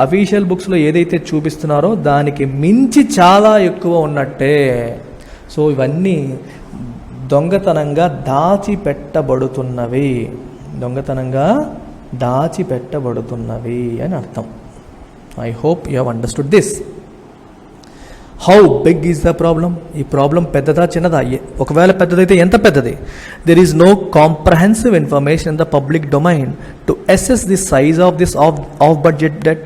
official బుక్స్లో ఏదైతే చూపిస్తున్నారో దానికి మించి చాలా ఎక్కువ ఉన్నట్టే. సో ఇవన్నీ దొంగతనంగా దాచిపెట్టబడుతున్నవి అని అర్థం. I hope you have understood this. How big is the problem? ఈ ప్రాబ్లం పెద్దదా చిన్నదా? ఒకవేళ పెద్దదైతే ఎంత పెద్దది? There is no comprehensive information in the public domain to assess the size of this off-budget debt,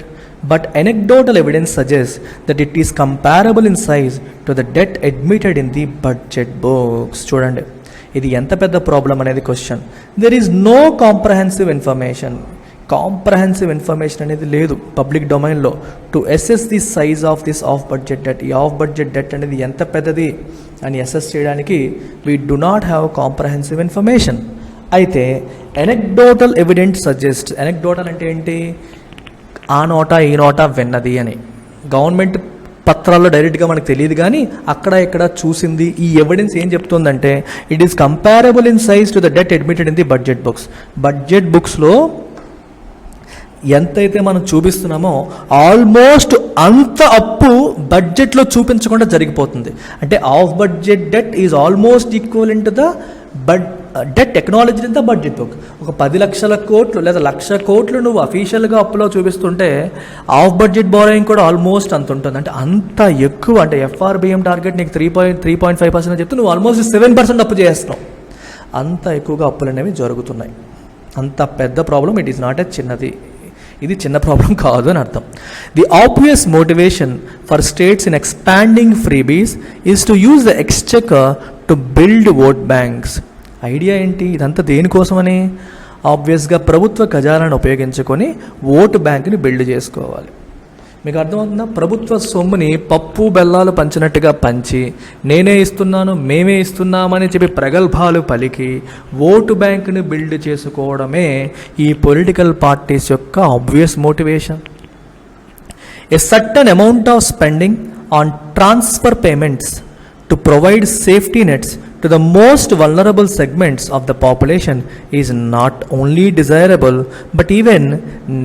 but anecdotal evidence suggests that it is comparable in size to the debt admitted in the budget books. చూడండి, ఇది ఎంత పెద్ద problem అనేది question. There is no comprehensive information అనేది లేదు public డొమైన్లో to assess the size of this off budget debt. ఈ off budget debt అనేది ఎంత పెద్దది అని అసెస్ చేయడానికి we do not have comprehensive information. అయితే ఎనెక్డోటల్ ఎవిడెన్స్ సజెస్ట్, ఎనెక్డోటల్ అంటే ఏంటి? ఆ నోటా ఈ నోటా విన్నది అని. గవర్నమెంట్ పత్రాల్లో డైరెక్ట్గా మనకు తెలియదు, కానీ అక్కడ ఇక్కడ చూసింది. ఈ ఎవిడెన్స్ ఏం చెప్తుందంటే it is comparable in size to the debt admitted in the budget బుక్స్లో ఎంతైతే మనం చూపిస్తున్నామో ఆల్మోస్ట్ అంత అప్పు బడ్జెట్లో చూపించకుండా జరిగిపోతుంది. అంటే of budget debt is almost equal to the debt acknowledge in the budget book. ఒక 10 లక్షల కోట్లు లేదా 1,00,000 కోట్లు నువ్వు అఫీషియల్గా అప్పులో చూపిస్తుంటే ఆఫ్ బడ్జెట్ బోరోయింగ్ కూడా ఆల్మోస్ట్ అంత ఉంటుంది. అంటే అంత ఎక్కువ. అంటే FRBM టార్గెట్ నీకు 3.5% చెప్తే నువ్వు ఆల్మోస్ట్ 7% అప్పు చేస్తున్నావు. అంత ఎక్కువగా అప్పులు అనేవి జరుగుతున్నాయి. అంత పెద్ద problem. It is not a చిన్నది, ఇది చిన్న ప్రాబ్లం కాదు అని అర్థం. The obvious motivation for states in expanding freebies is to use the Exchequer to build vote banks. Idea ఏంటి? ఇదంతా దేనికోసమని? ఆబ్వియస్గా ప్రభుత్వ ఖజానాను ఉపయోగించుకొని ఓటు బ్యాంకుని బిల్డ్ చేసుకోవాలి. మీకు అర్థమవుతుందా? ప్రభుత్వ సొమ్ముని పప్పు బెల్లాలు పంచినట్టుగా పంచి నేనే ఇస్తున్నాను, మేమే ఇస్తున్నామని చెప్పి ప్రగల్భాలు పలికి ఓటు బ్యాంకుని బిల్డ్ చేసుకోవడమే ఈ పొలిటికల్ పార్టీస్ యొక్క obvious motivation. A certain amount of spending on transfer payments to provide safety nets to the most vulnerable segments of the population is not only desirable but even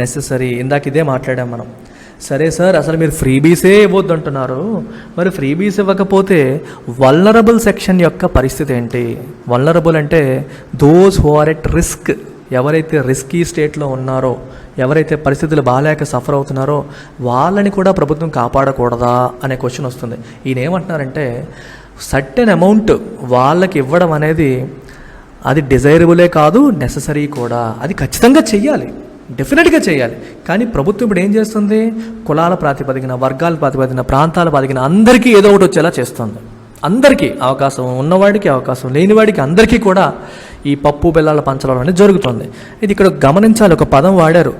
necessary. ఇందాక ఇదే మాట్లాడాం మనం. సరే sir, అసలు మీరు ఫ్రీబీసే ఇవ్వద్దు అంటున్నారు, మరి ఫ్రీబీస్ ఇవ్వకపోతే వల్నరబుల్ సెక్షన్ యొక్క పరిస్థితి ఏంటి? వల్నరబుల్ అంటే those who are at risk, ఎవరైతే రిస్కీ స్టేట్లో ఉన్నారో, ఎవరైతే పరిస్థితులు బాగాలేక సఫర్ అవుతున్నారో వాళ్ళని కూడా ప్రభుత్వం కాపాడకూడదా అనే క్వశ్చన్ వస్తుంది. ఈయన ఏమంటున్నారంటే సర్టెన్ అమౌంట్ వాళ్ళకి ఇవ్వడం అనేది అది డిజైరబులే కాదు, నెససరీ కూడా. అది ఖచ్చితంగా చెయ్యాలి, డెఫినెట్గా చేయాలి. కానీ ప్రభుత్వం ఇప్పుడు ఏం చేస్తుంది? కులాల ప్రాతిపదికన, వర్గాల ప్రాతిపదికన, ప్రాంతాల ప్రాతిపదికన అందరికీ ఏదో ఒకటి వచ్చేలా చేస్తుంది. అందరికీ అవకాశం ఉన్నవాడికి, అవకాశం లేనివాడికి, అందరికీ కూడా ఈ పప్పు బెల్లాల పంచడం అనేది జరుగుతుంది. ఇది ఇక్కడ గమనించాలి. ఒక పదం వాడారు,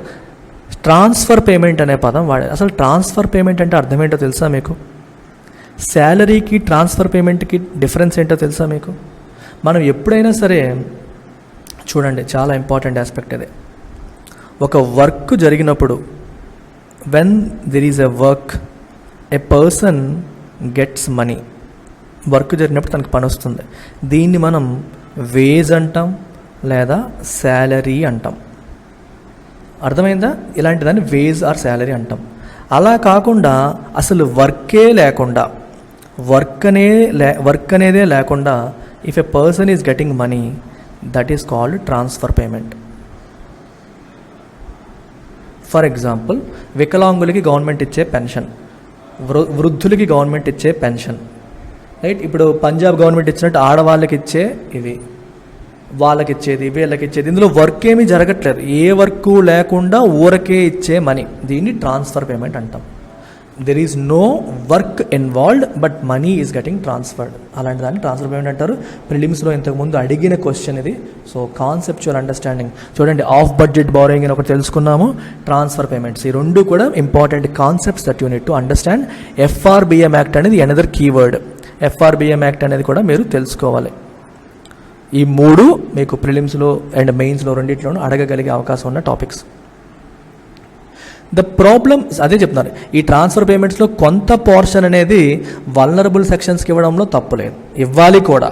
ట్రాన్స్ఫర్ పేమెంట్ అనే పదం వాడారు. అసలు ట్రాన్స్ఫర్ పేమెంట్ అంటే అర్థం ఏంటో తెలుసా మీకు? శాలరీకి ట్రాన్స్ఫర్ పేమెంట్కి డిఫరెన్స్ ఏంటో తెలుసా మీకు? మనం ఎప్పుడైనా సరే చూడండి, చాలా ఇంపార్టెంట్ ఆస్పెక్ట్ ఇది. ఒక వర్క్ జరిగినప్పుడు, when there is a work, a person gets money. Work జరిగినప్పుడు తనకు పని వస్తుంది. దీన్ని మనం వేజ్ అంటాం లేదా శాలరీ అంటాం. అర్థమైందా? ఇలాంటి దాన్ని వేజ్ ఆర్ శాలరీ అంటాం. అలా కాకుండా అసలు వర్కే లేకుండా, వర్క్ అనేదే లేకుండా if a person is getting money, that is called transfer payment. For example, వికలాంగులకి గవర్నమెంట్ ఇచ్చే పెన్షన్, వృద్ధులకి గవర్నమెంట్ ఇచ్చే పెన్షన్, రైట్? ఇప్పుడు పంజాబ్ గవర్నమెంట్ ఇచ్చినట్టు ఆడవాళ్ళకి ఇచ్చే ఇవి, వాళ్ళకి ఇచ్చేది, వీళ్ళకి ఇచ్చేది, ఇందులో వర్క్ ఏమీ జరగట్లేదు, ఏ వర్క్ లేకుండా ఊరకే ఇచ్చే మనీ, దీన్ని ట్రాన్స్ఫర్ పేమెంట్ అంటాం. There is no work involved but money is getting transferred. అలాంటి దాన్ని ట్రాన్స్ఫర్ పేమెంట్ అంటారు. ప్రిలిమ్స్లో ఇంతకుముందు అడిగిన క్వశ్చన్ ఇది. సో కాన్సెప్చువల్ అండర్స్టాండింగ్ చూడండి. ఆఫ్ బడ్జెట్ బారోయింగ్ అని ఒకటి తెలుసుకున్నాము, ట్రాన్స్ఫర్ పేమెంట్స్, ఈ రెండు కూడా important concepts that you need to understand. FRBM act అనేది అనదర్ కీవర్డ్. FRBM యాక్ట్ అనేది కూడా మీరు తెలుసుకోవాలి. ఈ మూడు మీకు ప్రిలిమ్స్లో అండ్ మెయిన్స్లో రెండింటిలోనూ అడగగలిగే అవకాశం ఉన్న టాపిక్స్. ద ప్రాబ్లమ్ అదే చెప్తున్నారు, ఈ ట్రాన్స్ఫర్ పేమెంట్స్లో కొంత పోర్షన్ అనేది వల్నరబుల్ సెక్షన్స్కి ఇవ్వడంలో తప్పులేదు, ఇవ్వాలి కూడా.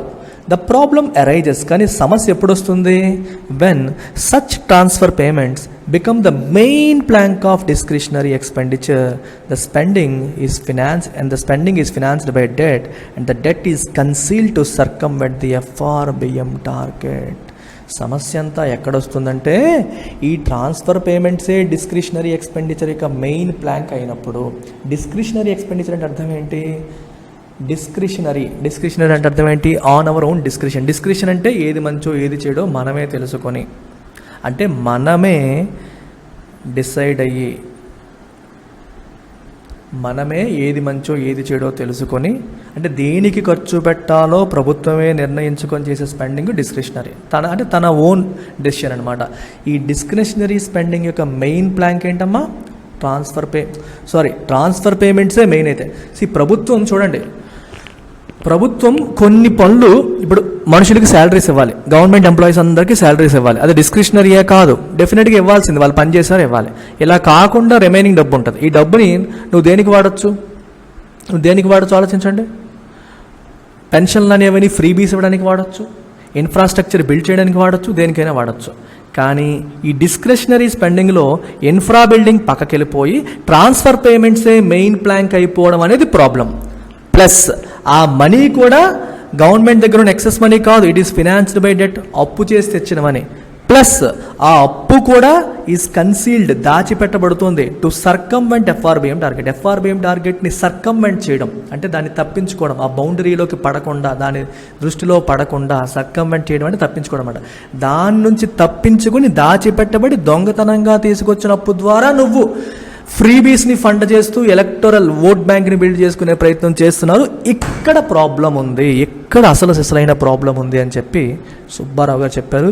ద ప్రాబ్లమ్ అరైజెస్, కానీ సమస్య ఎప్పుడు వస్తుంది? When such transfer payments become the main plank of discretionary expenditure. The spending is financed by debt, and the debt is concealed to circumvent the FRBM target. సమస్య అంతా ఎక్కడొస్తుందంటే ఈ ట్రాన్స్ఫర్ పేమెంట్సే డిస్క్రిషనరీ ఎక్స్పెండిచర్ యొక్క main Planck అయినప్పుడు. Discretionary expenditure అంటే అర్థం ఏంటి? Discretionary అంటే అర్థం ఏంటి? On our own discretion. Discretion అంటే ఏది మంచో ఏది చెడో మనమే తెలుసుకొని, అంటే మనమే డిసైడ్ అయ్యి, మనమే ఏది మంచో ఏది చెడో తెలుసుకొని, అంటే దేనికి ఖర్చు పెట్టాలో ప్రభుత్వమే నిర్ణయించుకొని చేసే స్పెండింగ్ డిస్క్రిషనరీ. తన ఓన్ డెసిషన్ అనమాట. ఈ డిస్క్రిషనరీ స్పెండింగ్ యొక్క మెయిన్ ప్లాంక్ ఏంటమ్మా? ట్రాన్స్ఫర్ పేమెంట్సే మెయిన్. అయితే ప్రభుత్వం చూడండి, ప్రభుత్వం కొన్ని పనులు, ఇప్పుడు మనుషులకి శాలరీస్ ఇవ్వాలి, గవర్నమెంట్ ఎంప్లాయీస్ అందరికీ శాలరీస్ ఇవ్వాలి, అది డిస్క్రిషనరీయే కాదు, డెఫినెట్గా ఇవ్వాల్సింది, వాళ్ళు పని చేశారు ఇవ్వాలి. ఇలా కాకుండా రిమైనింగ్ డబ్బు ఉంటుంది. ఈ డబ్బుని నువ్వు దేనికి వాడచ్చు ఆలోచించండి. పెన్షన్లు అనేవి ఫ్రీబీస్ ఇవ్వడానికి వాడచ్చు, ఇన్ఫ్రాస్ట్రక్చర్ బిల్డ్ చేయడానికి వాడచ్చు, దేనికైనా వాడచ్చు. కానీ ఈ డిస్క్రిషనరీ స్పెండింగ్లో ఇన్ఫ్రా బిల్డింగ్ పక్కకి వెళ్ళిపోయి ట్రాన్స్ఫర్ పేమెంట్సే మెయిన్ ప్లాంక్ అయిపోవడం అనేది ప్రాబ్లం. ప్లస్ ఆ మనీ కూడా గవర్నమెంట్ దగ్గర ఉన్న ఎక్సెస్ మనీ కాదు, it is financed by debt, అప్పు చేసి తెచ్చిన మనీ. ప్లస్ ఆ అప్పు కూడా ఈజ్ కన్సీల్డ్, దాచిపెట్టబడుతుంది, to circumvent FRBM target. FRBM టార్గెట్ని సర్కంవెంట్ చేయడం అంటే దాన్ని తప్పించుకోవడం, ఆ బౌండరీలోకి పడకుండా, దాని దృష్టిలో పడకుండా సర్కంవెంట్ చేయడం అంటే తప్పించుకోవడం అన్నమాట. దాని నుంచి తప్పించుకుని దాచిపెట్టబడి దొంగతనంగా తీసుకొచ్చిన అప్పు ద్వారా నువ్వు ఫ్రీబీస్ని ఫండ్ చేస్తూ ఎలక్టోరల్ ఓట్ బ్యాంక్ని బిల్డ్ చేసుకునే ప్రయత్నం చేస్తున్నారు. ఇక్కడ ప్రాబ్లం ఉంది, ఇక్కడ అసలైన ప్రాబ్లం ఉంది అని చెప్పి సుబ్బారావు గారు చెప్పారు.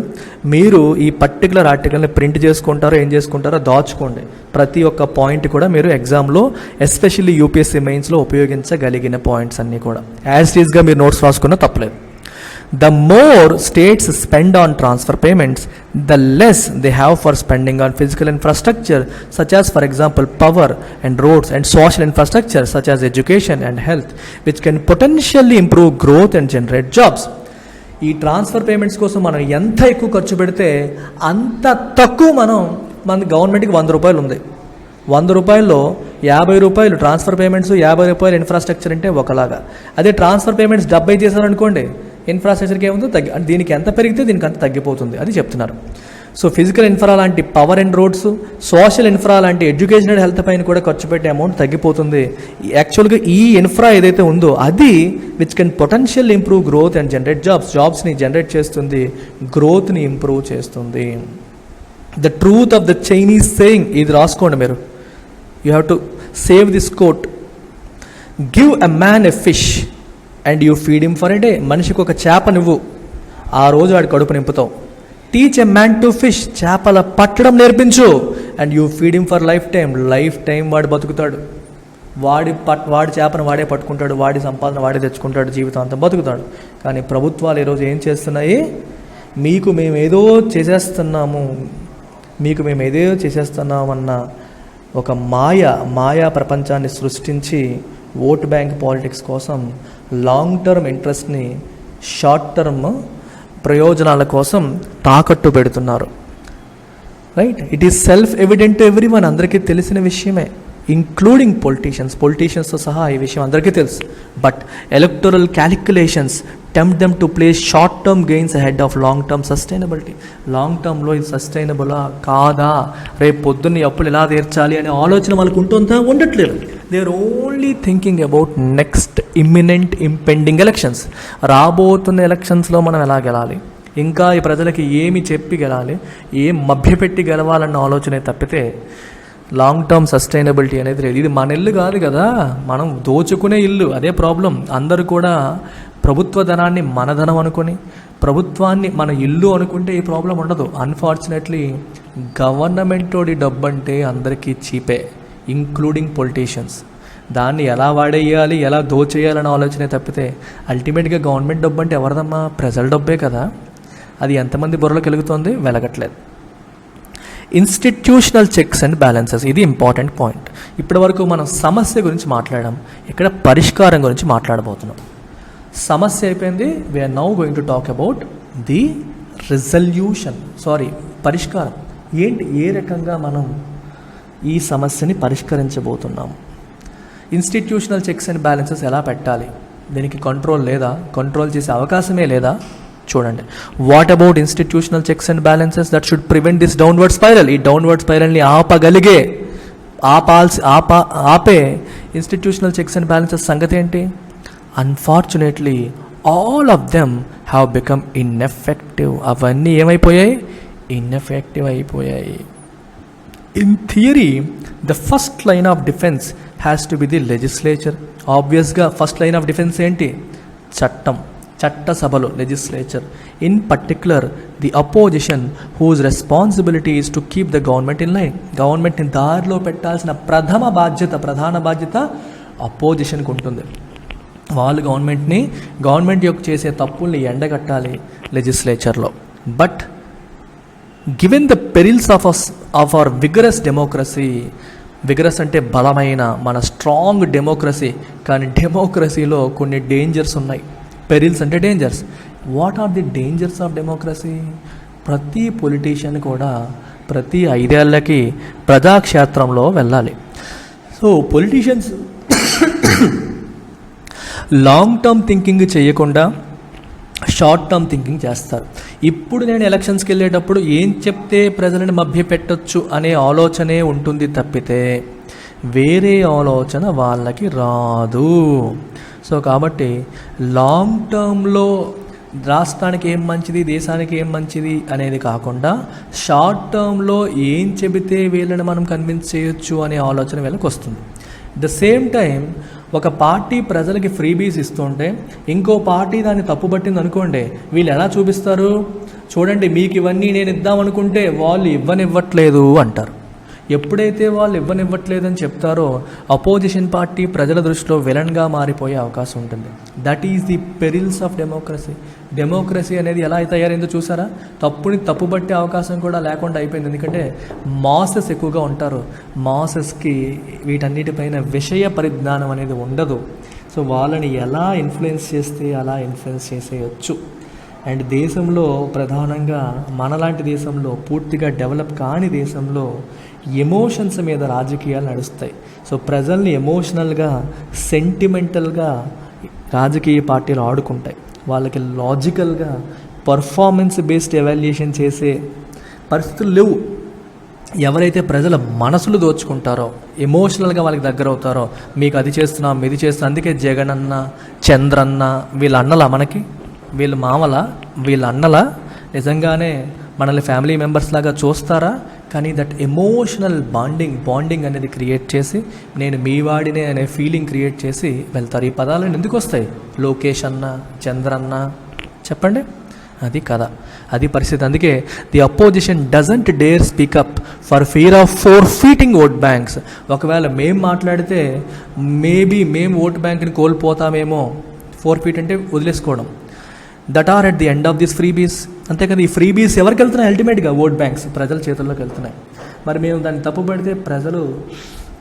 మీరు ఈ పర్టికులర్ ఆర్టికల్ని ప్రింట్ చేసుకుంటారో ఏం చేసుకుంటారో దాచుకోండి. ప్రతి ఒక్క పాయింట్ కూడా మీరు ఎగ్జామ్లో ఎస్పెషల్లీ UPSC మెయిన్స్లో ఉపయోగించగలిగిన పాయింట్స్ అన్నీ కూడా యాజ్ ఈజ్గా మీరు నోట్స్ రాసుకున్నా తప్పలేదు. The more states spend on transfer payments, the less they have for spending on physical infrastructure, such as, for example, power and roads, and social infrastructure, such as education and health, which can potentially improve growth and generate jobs. ఈ transfer payments కోసం మనం ఎంత ఎక్కువ ఖర్చు పెడితే అంత తక్కువ మన గవర్నమెంట్కి 100 రూపాయలు ఉంది. రూపాయల్లో 50 రూపాయలు ట్రాన్స్ఫర్ పేమెంట్స్, 50 రూపాయలు ఇన్ఫ్రాస్ట్రక్చర్ అంటే ఒకలాగా. అదే ట్రాన్స్ఫర్ పేమెంట్స్ 70 చేశారనుకోండి, ఇన్ఫ్రాస్ట్రక్చర్కి ఏముందో దీనికి ఎంత పెరిగితే దీనికి అంత తగ్గిపోతుంది, అది చెప్తున్నారు. సో ఫిజికల్ ఇన్ఫ్రా లాంటి power and roads, social infra లాంటి ఎడ్యుకేషన్ అండ్ హెల్త్ పైన కూడా ఖర్చు పెట్టే అమౌంట్ తగ్గిపోతుంది. యాక్చువల్గా ఈ ఇన్ఫ్రా ఏదైతే ఉందో అది which can potential improve growth and generate జాబ్స్ని జనరేట్ చేస్తుంది, గ్రోత్ని ఇంప్రూవ్ చేస్తుంది. The truth of the Chinese saying, ఇది రాసుకోండి మీరు, you have to save this quote. Give a man a fish and you feed him for a day. మనిషికి ఒక చేప నువ్వు, ఆ రోజు వాడి కడుపు నింపుతావు. Teach a man to fish, చేపల పట్టడం నేర్పించు. And you feed him for life time వాడు బతుకుతాడు. వాడి చేపను వాడే పట్టుకుంటాడు, వాడి సంపాదన వాడే తెచ్చుకుంటాడు, జీవితాంతం బతుకుతాడు. కానీ ప్రభుత్వాలు ఈరోజు ఏం చేస్తున్నాయి, మీకు మేము ఏదో చేసేస్తున్నామన్న ఒక మాయా ప్రపంచాన్ని సృష్టించి ఓట్ బ్యాంక్ పాలిటిక్స్ కోసం లాంగ్ టర్మ్ ఇంట్రెస్ట్ని షార్ట్ టర్మ్ ప్రయోజనాల కోసం తాకట్టు పెడుతున్నారు. Right, it is self evident to everyone, అందరికీ తెలిసిన విషయమే, ఇంక్లూడింగ్ పొలిటీషియన్స్తో సహా ఈ విషయం అందరికీ తెలుసు. But electoral calculations tempt them to place short term gains ahead of long term sustainability. Long టర్మ్లో ఇది సస్టైనబులా కాదా, రేపు పొద్దున్న అప్పులు ఎలా తీర్చాలి అనే ఆలోచన వాళ్ళకు ఉంటుందా, ఉండట్లేదు. They are only thinking about next imminent impending elections. రాబోతున్న ఎలక్షన్స్లో మనం ఎలా గెలాలి, ఇంకా ఈ ప్రజలకి ఏమి చెప్పి గెలాలి, ఏం మభ్యపెట్టి గెలవాలన్న ఆలోచనే తప్పితే లాంగ్ టర్మ్ సస్టైనబిలిటీ అనేది లేదు. ఇది మన ఇల్లు కాదు కదా, మనం దోచుకునే ఇల్లు, అదే ప్రాబ్లం. అందరూ కూడా ప్రభుత్వ ధనాన్ని మన ధనం అనుకొని, ప్రభుత్వాన్ని మన ఇల్లు అనుకుంటే ఈ ప్రాబ్లం ఉండదు. అన్ఫార్చునేట్లీ గవర్నమెంటోడి డబ్బు అంటే అందరికీ చీపే, ఇంక్లూడింగ్ పొలిటీషియన్స్. దాన్ని ఎలా వాడేయాలి, ఎలా దోచేయాలని ఆలోచనే తప్పితే అల్టిమేట్గా గవర్నమెంట్ డబ్బు అంటే ఎవరిదమ్మా, ప్రజల డబ్బే కదా. అది ఎంతమంది బుర్రలో కలుగుతోంది, వెలగట్లేదు. ఇన్స్టిట్యూషనల్ చెక్స్ అండ్ బ్యాలెన్సెస్, ఇది ఇంపార్టెంట్ పాయింట్. ఇప్పటి వరకు మనం సమస్య గురించి మాట్లాడాం, ఇక్కడ పరిష్కారం గురించి మాట్లాడబోతున్నాం. సమస్య అయిపోయింది, we are now going to talk about the resolution. పరిష్కారం ఏంటి, ఏ రకంగా మనం ఈ సమస్యని పరిష్కరించబోతున్నాము. ఇన్స్టిట్యూషనల్ చెక్స్ అండ్ బ్యాలెన్సెస్ ఎలా పెట్టాలి, దీనికి కంట్రోల్ లేదా, కంట్రోల్ చేసే అవకాశమే లేదా, చూడండి. What about institutional checks and balances that should prevent this downward spiral. ఈ డౌన్వర్డ్ స్పైరల్ని ఆపే ఇన్స్టిట్యూషనల్ చెక్స్ అండ్ బ్యాలెన్సెస్ సంగతి ఏంటి? Unfortunately all of them have become ineffective. అవన్నీ ఏమైపోయాయి, ఇన్ఎఫెక్టివ్ అయిపోయాయి. In theory the first line of defence has to be the legislature. ఆబ్వియస్గా first line of defence ఏంటి, చట్టసభలు, legislature. In particular the opposition whose responsibility is to keep the government in line. గవర్నమెంట్ని దారిలో పెట్టాల్సిన ప్రధాన బాధ్యత అపోజిషన్కి ఉంటుంది. వాళ్ళు గవర్నమెంట్ యొక్క చేసే తప్పుల్ని ఎండగట్టాలి లెజిస్లేచర్లో. But given the perils of our vigorous democracy, vigorous అంటే బలమైన మన స్ట్రాంగ్ డెమోక్రసీ, కానీ డెమోక్రసీలో కొన్ని డేంజర్స్ ఉన్నాయి. పెరిల్స్ అంటే dangers. What are the dangers of democracy? ప్రతి పొలిటీషియన్ కూడా ప్రతి 5 ఏళ్ళకి ప్రజాక్షేత్రంలో వెళ్ళాలి. So politicians long term thinking చేయకుండా షార్ట్ టర్మ్ థింకింగ్ చేస్తారు. ఇప్పుడు నేను ఎలక్షన్స్కి వెళ్ళేటప్పుడు ఏం చెప్తే ప్రజలను మభ్యపెట్టొచ్చు అనే ఆలోచనే ఉంటుంది తప్పితే వేరే ఆలోచన వాళ్ళకి రాదు. సో కాబట్టి లాంగ్ టర్మ్లో రాష్ట్రానికి ఏం మంచిది, దేశానికి ఏం మంచిది అనేది కాకుండా షార్ట్ టర్మ్లో ఏం చెబితే వీళ్ళని మనం కన్విన్స్ చేయొచ్చు అనే ఆలోచన వీళ్ళకి వస్తుంది. ద సేమ్ టైం ఒక పార్టీ ప్రజలకి ఫ్రీబీస్ ఇస్తుంటే ఇంకో పార్టీ దాన్ని తప్పుపట్టింది అనుకోండి, వీళ్ళు ఎలా చూపిస్తారు, చూడండి మీకు ఇవన్నీ నేను ఇద్దామనుకుంటే వాళ్ళు ఇవ్వనివ్వట్లేదు అంటారు. ఎప్పుడైతే వాళ్ళు ఇవ్వనివ్వట్లేదని చెప్తారో అపోజిషన్ పార్టీ ప్రజల దృష్టిలో విలన్గా మారిపోయే అవకాశం ఉంటుంది. That is the perils of democracy. Democracy అనేది ఎలా తయారైందో చూసారా, తప్పుపట్టే అవకాశం కూడా లేకుండా అయిపోయింది. ఎందుకంటే మాసెస్ ఎక్కువగా ఉంటారు, మాసెస్కి వీటన్నిటిపైన విషయ పరిజ్ఞానం అనేది ఉండదు. సో వాళ్ళని ఎలా ఇన్ఫ్లుయెన్స్ చేస్తే అలా ఇన్ఫ్లుయెన్స్ చేసేయచ్చు. అండ్ దేశంలో ప్రధానంగా మనలాంటి దేశంలో, పూర్తిగా డెవలప్ కాని దేశంలో ఎమోషన్స్ మీద రాజకీయాలు నడుస్తాయి. సో ప్రజల్ని ఎమోషనల్గా, సెంటిమెంటల్గా రాజకీయ పార్టీలు ఆడుకుంటాయి. వాళ్ళకి లాజికల్గా పర్ఫార్మెన్స్ బేస్డ్ ఎవాల్యుయేషన్ చేసే పరిస్థితులు లేవు. ఎవరైతే ప్రజల మనసులు దోచుకుంటారో, ఎమోషనల్గా వాళ్ళకి దగ్గర అవుతారో, మీకు అది చేస్తున్నాం, ఇది చేస్తున్నాం, అందుకే జగన్ అన్న, చంద్రన్న వీళ్ళ అన్నలా, మనకి వీళ్ళ మామల, వీళ్ళ అన్నల నిజంగానే మనల్ని ఫ్యామిలీ మెంబర్స్ లాగా చూస్తారా? కానీ దట్ ఎమోషనల్ బాండింగ్ అనేది క్రియేట్ చేసి, నేను మీ వాడినే అనే ఫీలింగ్ క్రియేట్ చేసి వెళ్తారు. ఈ పదాలు ఎందుకు వస్తాయి? లోకేష్ అన్న, చంద్రన్న, చెప్పండి. అది కథ, అది పరిస్థితి. అందుకే the opposition doesn't dare speak up for fear of forfeiting vote banks. ఒకవేళ మేము మాట్లాడితే మేబీ మేము ఓట్ బ్యాంక్ని కోల్పోతామేమో. ఫోర్ఫీట్ అంటే వదిలేసుకోవడం. That are at the end of this freebies. అంతే కదా, ఈ ఫ్రీబీస్ ఎవరికి వెళ్తున్నాయి? అల్టిమేట్గా ఓట్ బ్యాంక్స్, ప్రజల చేతుల్లోకి వెళ్తున్నాయి. మరి మేము దాన్ని తప్పు పెడితే ప్రజలు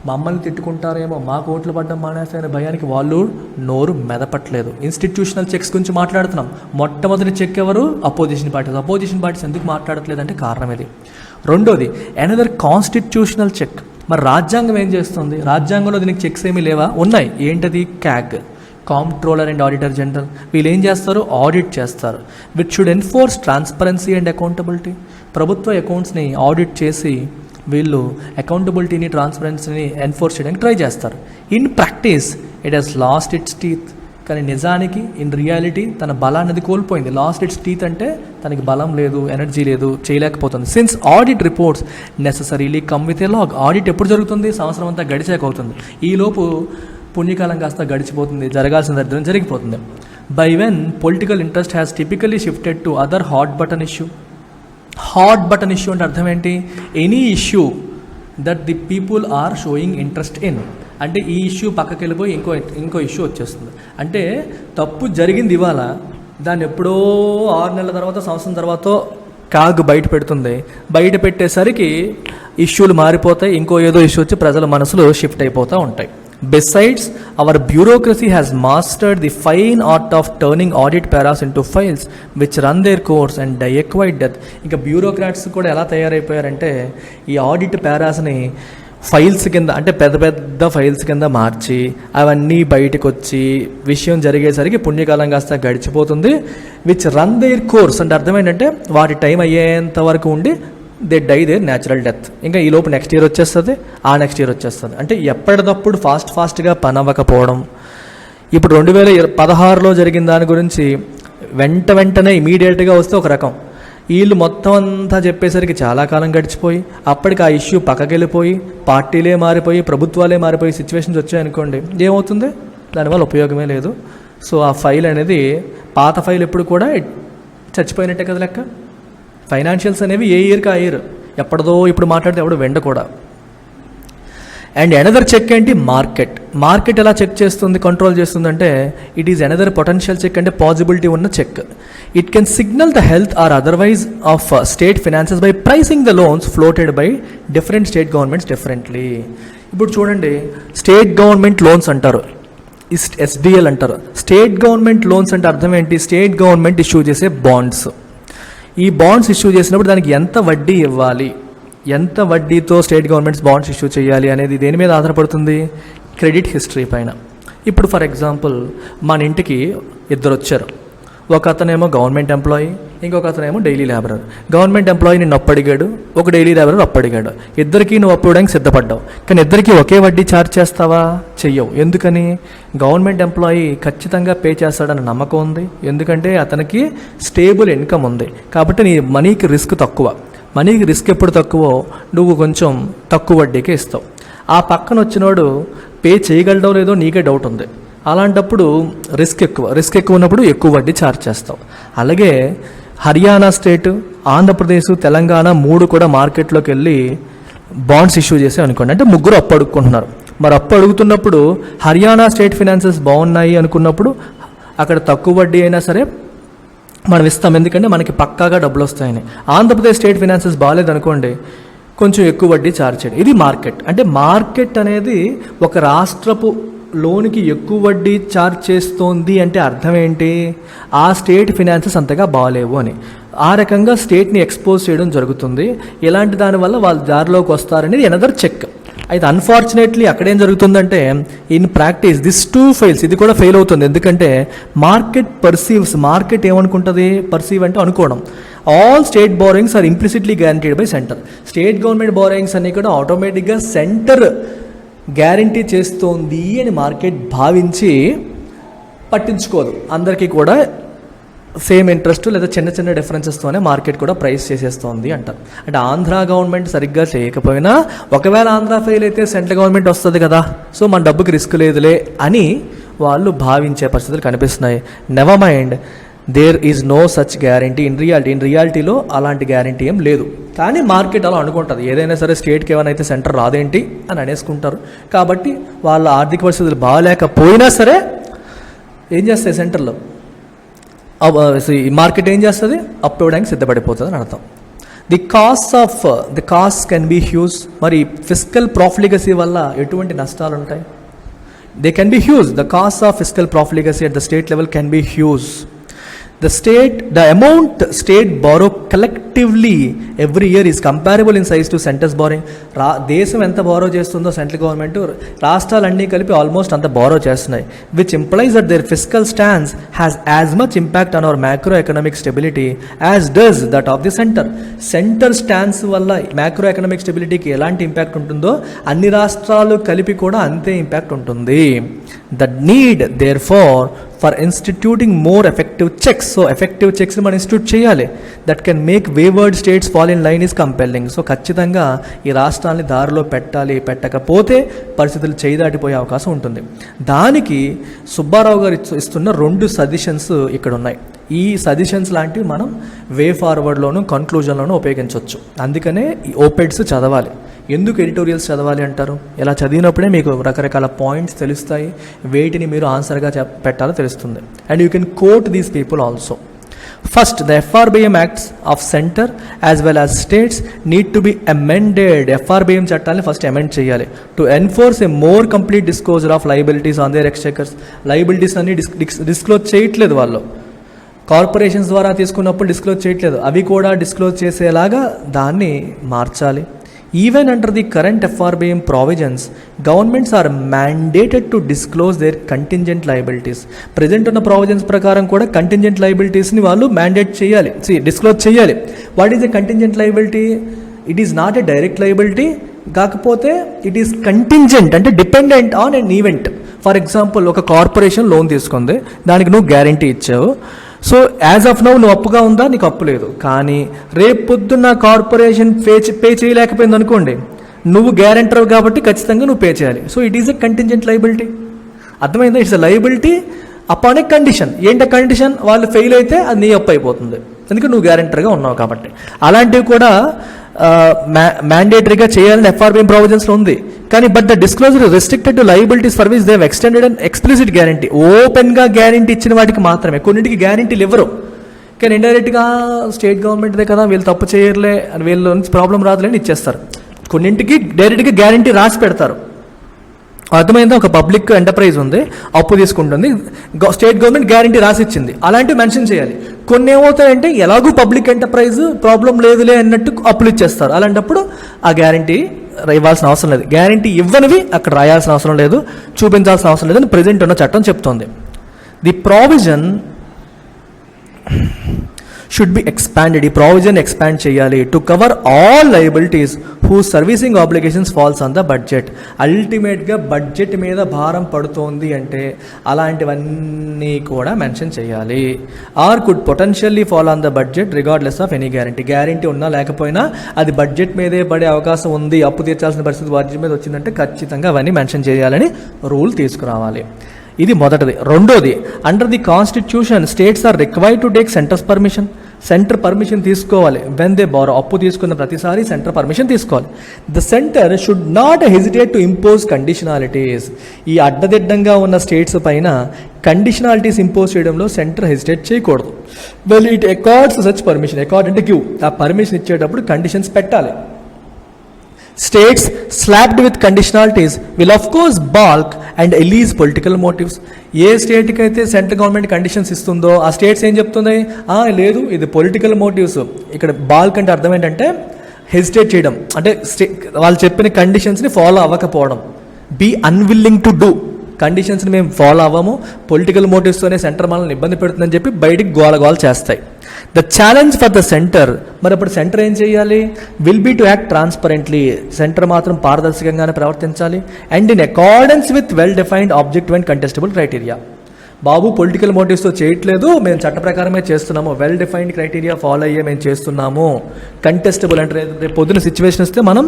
మమ్మల్ని తిట్టుకుంటారేమో, మాకు ఓట్లు పడ్డం మానేస్తాయనే భయానికి వాళ్ళు నోరు మెదపట్లేదు. ఇన్స్టిట్యూషనల్ చెక్స్ గురించి మాట్లాడుతున్నాం. మొట్టమొదటి చెక్ ఎవరు? అపోజిషన్ పార్టీస్ ఎందుకు మాట్లాడట్లేదు అంటే కారణం ఇది. రెండోది అనదర్ కాన్స్టిట్యూషనల్ చెక్. మరి రాజ్యాంగం ఏం చేస్తుంది? రాజ్యాంగంలో దీనికి చెక్స్ ఏమీ లేవా? ఉన్నాయి. ఏంటది? CAG, comptroller and auditor general. వీళ్ళు ఏం చేస్తారు? ఆడిట్ చేస్తారు. Which should enforce transparency and accountability. ప్రభుత్వ అకౌంట్స్ని ఆడిట్ చేసి వీళ్ళు అకౌంటబిలిటీని, ట్రాన్స్పరెన్సీని ఎన్ఫోర్స్ చేయడానికి ట్రై చేస్తారు. In practice it has lost its teeth. కానీ నిజానికి ఇన్ రియాలిటీ తన బలాన్ని కోల్పోయింది. లాస్ట్ ఇట్స్ టీత్ అంటే తనకి బలం లేదు, ఎనర్జీ లేదు, చేయలేకపోతుంది. Since audit reports necessarily come with a lag. Audit ఎప్పుడు జరుగుతుంది? సంవత్సరం అంతా గడిచాక అవుతుంది. ఈలోపు పుణ్యకాలం కాస్త గడిచిపోతుంది, జరగాల్సిన దరిద్రం జరిగిపోతుంది. By when political interest has typically shifted to other hot button issue. Hot button issue అంటే అర్థం ఏంటి? Any issue that the people are showing interest in. అంటే ఈ ఇష్యూ పక్కకి వెళ్ళిపోయి ఇంకో ఇష్యూ వచ్చేస్తుంది. అంటే తప్పు జరిగింది ఇవాళ, దాన్ని ఎప్పుడో 6 నెలల తర్వాత, సంవత్సరం తర్వాత కాగ్ బయట పెడుతుంది. బయట పెట్టేసరికి ఇష్యూలు మారిపోతాయి, ఇంకో ఏదో ఇష్యూ వచ్చి ప్రజల మనసులో షిఫ్ట్ అయిపోతూ ఉంటాయి. Besides, our bureaucracy has mastered the fine art of turning audit paras into files which run their course and die a quiet death. ఇంకా బ్యూరోక్రాట్స్ కూడా ఎలా తయారైపోయారంటే ఈ ఆడిట్ పారాస్ని ఫైల్స్ కింద, అంటే పెద్ద పెద్ద ఫైల్స్ కింద మార్చి అవన్నీ బయటకు వచ్చి విషయం జరిగేసరికి పుణ్యకాలం కాస్త గడిచిపోతుంది. విచ్ రన్ దేర్ కోర్స్ అంటే అర్థం ఏంటంటే వాటి టైం అయ్యేంత వరకు ఉండి they die their natural death. ఇంకా ఈ లోపు నెక్స్ట్ ఇయర్ వచ్చేస్తుంది, ఆ నెక్స్ట్ ఇయర్ వచ్చేస్తుంది. అంటే ఎప్పటికప్పుడు ఫాస్ట్గా పని అవ్వకపోవడం. ఇప్పుడు 2016లో జరిగిన దాని గురించి వెంటనే ఇమీడియట్గా వస్తే ఒక రకం, వీళ్ళు మొత్తం అంతా చెప్పేసరికి చాలా కాలం గడిచిపోయి అప్పటికి ఆ ఇష్యూ పక్కకెళ్ళిపోయి పార్టీలే మారిపోయి ప్రభుత్వాలే మారిపోయి సిచ్యువేషన్స్ వచ్చాయనుకోండి, ఏమవుతుంది? దానివల్ల ఉపయోగమే లేదు. సో ఆ ఫైల్ అనేది, పాత ఫైల్ ఎప్పుడు కూడా చచ్చిపోయినట్టే కదా లెక్క. ఫైనాన్షియల్స్ అనేవి ఏ ఇయర్కి ఆ ఇయర్, ఎప్పటిదో ఇప్పుడు మాట్లాడితే ఎవడు వెండ కూడా. అండ్ అనదర్ చెక్ ఏంటి? మార్కెట్ ఎలా చెక్ చేస్తుంది, కంట్రోల్ చేస్తుందంటే it is another potential check, అంటే పాసిబిలిటీ ఉన్న check. It can signal the health or otherwise of state finances by pricing the loans floated by different state governments differently. ఇప్పుడు చూడండి, state government loans అంటారు, SDL అంటారు. State government loans అంటే అర్థం ఏంటి? State government issue చేసే bonds. ఈ bonds issue చేసినప్పుడు దానికి ఎంత వడ్డీ ఇవ్వాలి, ఎంత వడ్డీతో స్టేట్ గవర్నమెంట్స్ బాండ్స్ ఇష్యూ చేయాలి అనేది దేని మీద ఆధారపడుతుంది? క్రెడిట్ హిస్టరీ పైన. ఇప్పుడు ఫర్ ఎగ్జాంపుల్ మన ఇంటికి ఇద్దరు వచ్చారు. ఒక అతనేమో గవర్నమెంట్ ఎంప్లాయీ, ఇంకొక అతనేమో డైలీ లేబరర్. గవర్నమెంట్ ఎంప్లాయీ నిన్ను అప్పడిగాడు, ఒక డైలీ లేబరర్ అప్పడిగాడు. ఇద్దరికీ నువ్వు అప్పడానికి సిద్ధపడ్డావు, కానీ ఇద్దరికీ ఒకే వడ్డీ ఛార్జ్ చేస్తావా? చెయ్యవు. ఎందుకని? గవర్నమెంట్ ఎంప్లాయీ ఖచ్చితంగా పే చేస్తాడన్న నమ్మకం ఉంది, ఎందుకంటే అతనికి స్టేబుల్ ఇన్కమ్ ఉంది. కాబట్టి నీ మనీకి రిస్క్ తక్కువ. మనీకి రిస్క్ ఎప్పుడు తక్కువో నువ్వు కొంచెం తక్కువ వడ్డీకే ఇస్తావు. ఆ పక్కన వచ్చినోడు పే చేయగలడో లేదో నీకే డౌట్ ఉంది. అలాంటప్పుడు రిస్క్ ఎక్కువ ఉన్నప్పుడు ఎక్కువ వడ్డీ ఛార్జ్ చేస్తావు. అలాగే హర్యానా స్టేట్, ఆంధ్రప్రదేశ్, తెలంగాణ 3 కూడా మార్కెట్లోకి వెళ్ళి బాండ్స్ ఇష్యూ చేసి అనుకోండి. అంటే ముగ్గురు అప్పు అడుక్కుంటున్నారు. మరి అప్పు అడుగుతున్నప్పుడు హర్యానా స్టేట్ ఫినాన్సెస్ బాగున్నాయి అనుకున్నప్పుడు అక్కడ తక్కువ వడ్డీ అయినా సరే మనం ఇస్తాం, ఎందుకంటే మనకి పక్కాగా డబ్బులు వస్తాయని. ఆంధ్రప్రదేశ్ స్టేట్ ఫినాన్సెస్ బాగాలేదనుకోండి, కొంచెం ఎక్కువ వడ్డీ ఛార్జ్ చేయడం. ఇది మార్కెట్. అంటే మార్కెట్ అనేది ఒక రాష్ట్రపు లోన్కి ఎక్కువ వడ్డీ ఛార్జ్ చేస్తోంది అంటే అర్థం ఏంటి? ఆ స్టేట్ ఫినాన్సెస్ అంతగా బాగాలేవు అని. ఆ రకంగా స్టేట్ని ఎక్స్పోజ్ చేయడం జరుగుతుంది. ఇలాంటి దానివల్ల వాళ్ళు దారిలోకి వస్తారనేది ఎనదర్ చెక్. అయితే అన్ఫార్చునేట్లీ అక్కడేం జరుగుతుందంటే in practice this two fails, ఇది కూడా ఫెయిల్ అవుతుంది. ఎందుకంటే మార్కెట్ ఏమనుకుంటుంది? పర్సీవ్ అంటే అనుకోవడం. All state borrowings are implicitly guaranteed by centre. State government borrowings అన్ని కూడా ఆటోమేటిక్గా సెంటర్ గ్యారంటీ చేస్తోంది అని మార్కెట్ భావించి పట్టించుకోదు. అందరికీ కూడా సేమ్ ఇంట్రెస్ట్ లేదా చిన్న చిన్న డిఫరెన్సెస్తోనే మార్కెట్ కూడా ప్రైస్ చేసేస్తోంది అంటారు. అంటే ఆంధ్ర గవర్నమెంట్ సరిగ్గా చేయకపోయినా ఒకవేళ ఆంధ్ర ఫెయిల్ అయితే సెంట్రల్ గవర్నమెంట్ వస్తుంది కదా, సో మన డబ్బుకి రిస్క్ లేదులే అని వాళ్ళు భావించే పరిస్థితులు కనిపిస్తున్నాయి. Never mind, there is no such guarantee in రియాలిటీలో అలాంటి గ్యారంటీ ఏం లేదు. కానీ మార్కెట్ అలా అనుకుంటుంది, ఏదైనా సరే స్టేట్కి ఏమైనా అయితే సెంటర్ రాదేంటి అని అనేసుకుంటారు. కాబట్టి వాళ్ళ ఆర్థిక పరిస్థితులు బాగాలేకపోయినా సరే ఏం చేస్తాయి సెంటర్లో, మార్కెట్ ఏం చేస్తుంది? అప్ ఇవ్వడానికి సిద్ధపడిపోతుంది అని అర్థం. The cost can be huge. మరి ఫిస్కల్ ప్రాఫిలిగసీ వల్ల ఎటువంటి నష్టాలు ఉంటాయి? They can be huge. The cost of fiscal profligacy at the state level can be huge. The amount state borrow collectively every year is comparable in size to center's borrowing. దేశం ఎంత borrow చేస్తుందో central government, రాష్ట్రాలన్నీ కలిపి almost అంత borrow చేస్తున్నాయి. Which implies that their fiscal stance has as much impact on our macro economic stability as does that of the centre. Centre stance వల్ల macro economic స్టెబిలిటీకి ఎలాంటి impact ఉంటుందో అన్ని రాష్ట్రాలు కలిపి కూడా అంతే ఇంపాక్ట్ ఉంటుంది. The need there for instituting more effective checks. So effective చెక్స్ని మనం ఇన్స్టిట్యూట్ చేయాలి. That can make wayward states fall in line is compelling. So ఖచ్చితంగా ఈ రాష్ట్రాన్ని దారిలో పెట్టాలి, పెట్టకపోతే పరిస్థితులు చేయి దాటిపోయే అవకాశం ఉంటుంది. దానికి సుబ్బారావు గారు ఇస్తున్న 2 సజెషన్స్ ఇక్కడ ఉన్నాయి. ఈ సజెషన్స్ లాంటివి మనం వే ఫార్వర్డ్లోను కన్క్లూజన్లోనూ ఉపయోగించవచ్చు. అందుకనే ఈ ఓపెడ్స్ చదవాలి. ఎందుకు ఎడిటోరియల్స్ చదవాలి అంటారు? ఇలా చదివినప్పుడే మీకు రకరకాల పాయింట్స్ తెలుస్తాయి, వేటిని మీరు ఆన్సర్గా పెట్టాలో తెలుస్తుంది. And you can quote these people also. First, the FRBM acts of centre as well as states need to be amended. FRBM చట్టాన్ని ఫస్ట్ అమెండ్ చేయాలి to enforce a more complete disclosure of liabilities on their exchequers. Liabilities అన్ని disclose చేయట్లేదు వాళ్ళు. Corporations ద్వారా తీసుకున్నప్పుడు disclose చేయట్లేదు, అవి కూడా డిస్క్లోజ్ చేసేలాగా దాన్ని మార్చాలి. Even under the current FRBM provisions, governments are mandated to disclose their contingent liabilities. Present ఉన్న provisions ప్రకారం కూడా contingent liabilities ని వాళ్ళు mandate చేయాలి, disclose చేయాలి. What is a contingent liability? It is not a direct liability, కాకపోతే it is contingent, అంటే dependent on an event. For example, ఒక కార్పొరేషన్ లోన్ తీసుకుంది, దానికి నువ్వు గ్యారంటీ ఇచ్చావు. సో యాజ్ ఆఫ్ నౌ నువ్వు అప్పుగా ఉందా, నీకు అప్పు లేదు. కానీ రేపు పొద్దున్న కార్పొరేషన్ పే చేయలేకపోయింది అనుకోండి, నువ్వు గ్యారెంటర్ కాబట్టి ఖచ్చితంగా నువ్వు పే చేయాలి. So it is a contingent liability. అర్థమైందా? It's a liability upon a condition. ఏంటి కండిషన్? వాళ్ళు ఫెయిల్ అయితే అది నీ అప్పు అయిపోతుంది, ఎందుకంటే నువ్వు గ్యారెంటర్గా ఉన్నావు కాబట్టి. అలాంటివి కూడా మ్యాండేటరీగా చేయాలని FRBM ప్రావిజన్స్లో ఉంది. కానీ but the disclosure restricted to liabilities for which they have extended and explicit guarantee. ఓపెన్గా గ్యారంటీ ఇచ్చిన వాటికి మాత్రమే, కొన్నింటికి గ్యారంటీలు ఇవ్వరు. కానీ ఇండైరెక్ట్గా స్టేట్ గవర్నమెంట్దే కదా, వీళ్ళు తప్పు చేయర్లే, వీళ్ళ నుంచి ప్రాబ్లం రాదులే అని ఇచ్చేస్తారు. కొన్నింటికి డైరెక్ట్గా గ్యారంటీ రాసి పెడతారు. అర్థమైందా? ఒక పబ్లిక్ ఎంటర్ప్రైజ్ ఉంది, అప్పు తీసుకుంటుంది, స్టేట్ గవర్నమెంట్ గ్యారంటీ రాసి ఇచ్చింది, అలాంటివి మెన్షన్ చేయాలి. కొన్ని ఏమవుతాయంటే ఎలాగూ పబ్లిక్ ఎంటర్ప్రైజ్ ప్రాబ్లం లేదులే అన్నట్టు అప్పులు ఇచ్చేస్తారు. అలాంటప్పుడు ఆ గ్యారంటీ ఇవ్వాల్సిన అవసరం లేదు. గ్యారంటీ ఇవ్వనివి అక్కడ రాయాల్సిన అవసరం లేదు, చూపించాల్సిన అవసరం లేదని ప్రెజెంట్ ఉన్న చట్టం చెప్తోంది. The provision should be expanded. ఈ ప్రావిజన్ ఎక్స్పాండ్ చేయాలి to cover all liabilities whose servicing obligations falls on the budget. అల్టిమేట్గా బడ్జెట్ మీద భారం పడుతోంది అంటే అలాంటివన్నీ కూడా మెన్షన్ చేయాలి. Or could potentially fall on the budget regardless of any guarantee. Guarantee ఉన్నా లేకపోయినా అది బడ్జెట్ మీదే పడే అవకాశం ఉంది, అప్పు తీర్చాల్సిన పరిస్థితి బడ్జెట్ మీద వచ్చిందంటే ఖచ్చితంగా అవన్నీ మెన్షన్ చేయాలని రూల్ తీసుకురావాలి. ఇది మొదటిది. రెండోది, under the constitution states are required to take centre's permission. Centre permission తీసుకోవాలి. వెన్ దే బారో, అప్పు తీసుకున్న ప్రతిసారి సెంటర్ పర్మిషన్ తీసుకోవాలి. The centre should not hesitate to impose conditionalities. ఈ అడ్డదిడ్డంగా ఉన్న స్టేట్స్ పైన కండిషనాలిటీస్ ఇంపోజ్ చేయడంలో సెంటర్ హెజిటేట్ చేయకూడదు. Well it accords such permission. Accord అంటే గివ్. ఆ పర్మిషన్ ఇచ్చేటప్పుడు కండిషన్స్ పెట్టాలి. States slapped with conditionalities will of course balk and elise political motives. ఏ స్టేట్కి అయితే సెంట్రల్ గవర్నమెంట్ కండిషన్స్ ఇస్తుందో ఆ స్టేట్స్ ఏం చెప్తున్నాయి, లేదు ఇది పొలిటికల్ మోటివ్స్. ఇక్కడ బాల్క్ అంటే అర్థం ఏంటంటే హెసిటేట్ చేయడం, అంటే వాళ్ళు చెప్పిన కండిషన్స్ని ఫాలో అవ్వకపోవడం. బీ అన్విల్లింగ్ టు డూ, కండిషన్స్ని మేము ఫాలో అవ్వము, పొలిటికల్ మోటివ్స్తోనే సెంటర్ మనల్ని ఇబ్బంది పెడుతుందని చెప్పి బయటికి గోల చేస్తాయి. The challenge for the centre, మరి అప్పుడు సెంటర్ ఏం చేయాలి, will be to act transparently, centre మాత్రం పారదర్శకంగానే ప్రవర్తించాలి. And in accordance with well defined objective and contestable criteria. బాబు పొలిటికల్ మోటివ్స్తో చేయట్లేదు, మేము చట్ట ప్రకారమే చేస్తున్నాము, వెల్ డిఫైన్డ్ క్రైటీరియా ఫాలో అయ్యే మేము చేస్తున్నాము. కంటెస్టబుల్ అంటే రేపు పొద్దున సిచ్యువేషన్ వస్తే మనం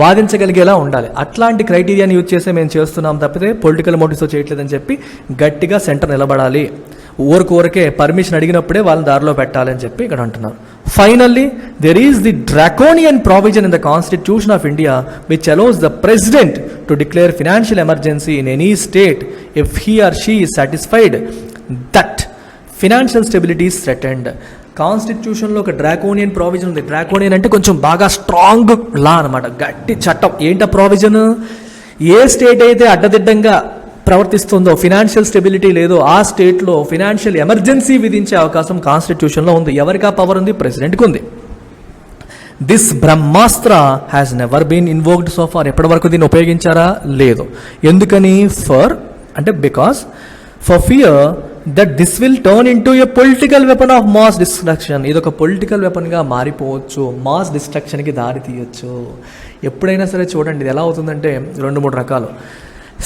వాదించగలిగేలా ఉండాలి, అట్లాంటి క్రైటీరియాని యూజ్ చేసే మేము చేస్తున్నాం తప్పితే పొలిటికల్ మోటివ్స్తో చేయట్లేదని చెప్పి గట్టిగా సెంటర్ నిలబడాలి. ఊరికే పర్మిషన్ అడిగినప్పుడే వాళ్ళని దారిలో పెట్టాలని చెప్పి ఇక్కడ అంటున్నారు. Finally there is the draconian provision in the constitution of India which allows the president to declare financial emergency in any state if he or she is satisfied that financial stability is threatened. కాన్స్టిట్యూషన్లో ఒక డ్రాకోనియన్ provision ఉంది. డ్రాకోనియన్ అంటే కొంచెం బాగా strong లా అనమాట, గట్టి చట్టం. ఏంట ప్రావిజన్, ఏ స్టేట్ అయితే అడ్డదిడ్డంగా ప్రవర్తిస్తుందో, ఫినాన్షియల్ స్టెబిలిటీ లేదో ఆ స్టేట్లో ఫినాన్షియల్ ఎమర్జెన్సీ విధించే అవకాశం కాన్స్టిట్యూషన్లో ఉంది. ఎవరికి ఆ పవర్ ఉంది, ప్రెసిడెంట్కి ఉంది. This Brahmastra has never been invoked so far. ఎప్పటి వరకు దీన్ని ఉపయోగించారా, లేదు. ఎందుకని, because for fear that this will turn into a political weapon of mass destruction. ఇది ఒక పొలిటికల్ వెపన్గా మారిపోవచ్చు, మాస్ డిస్ట్రక్షన్కి దారి తీయచ్చు. ఎప్పుడైనా సరే చూడండి, ఇది ఎలా అవుతుందంటే 2-3 రకాలు.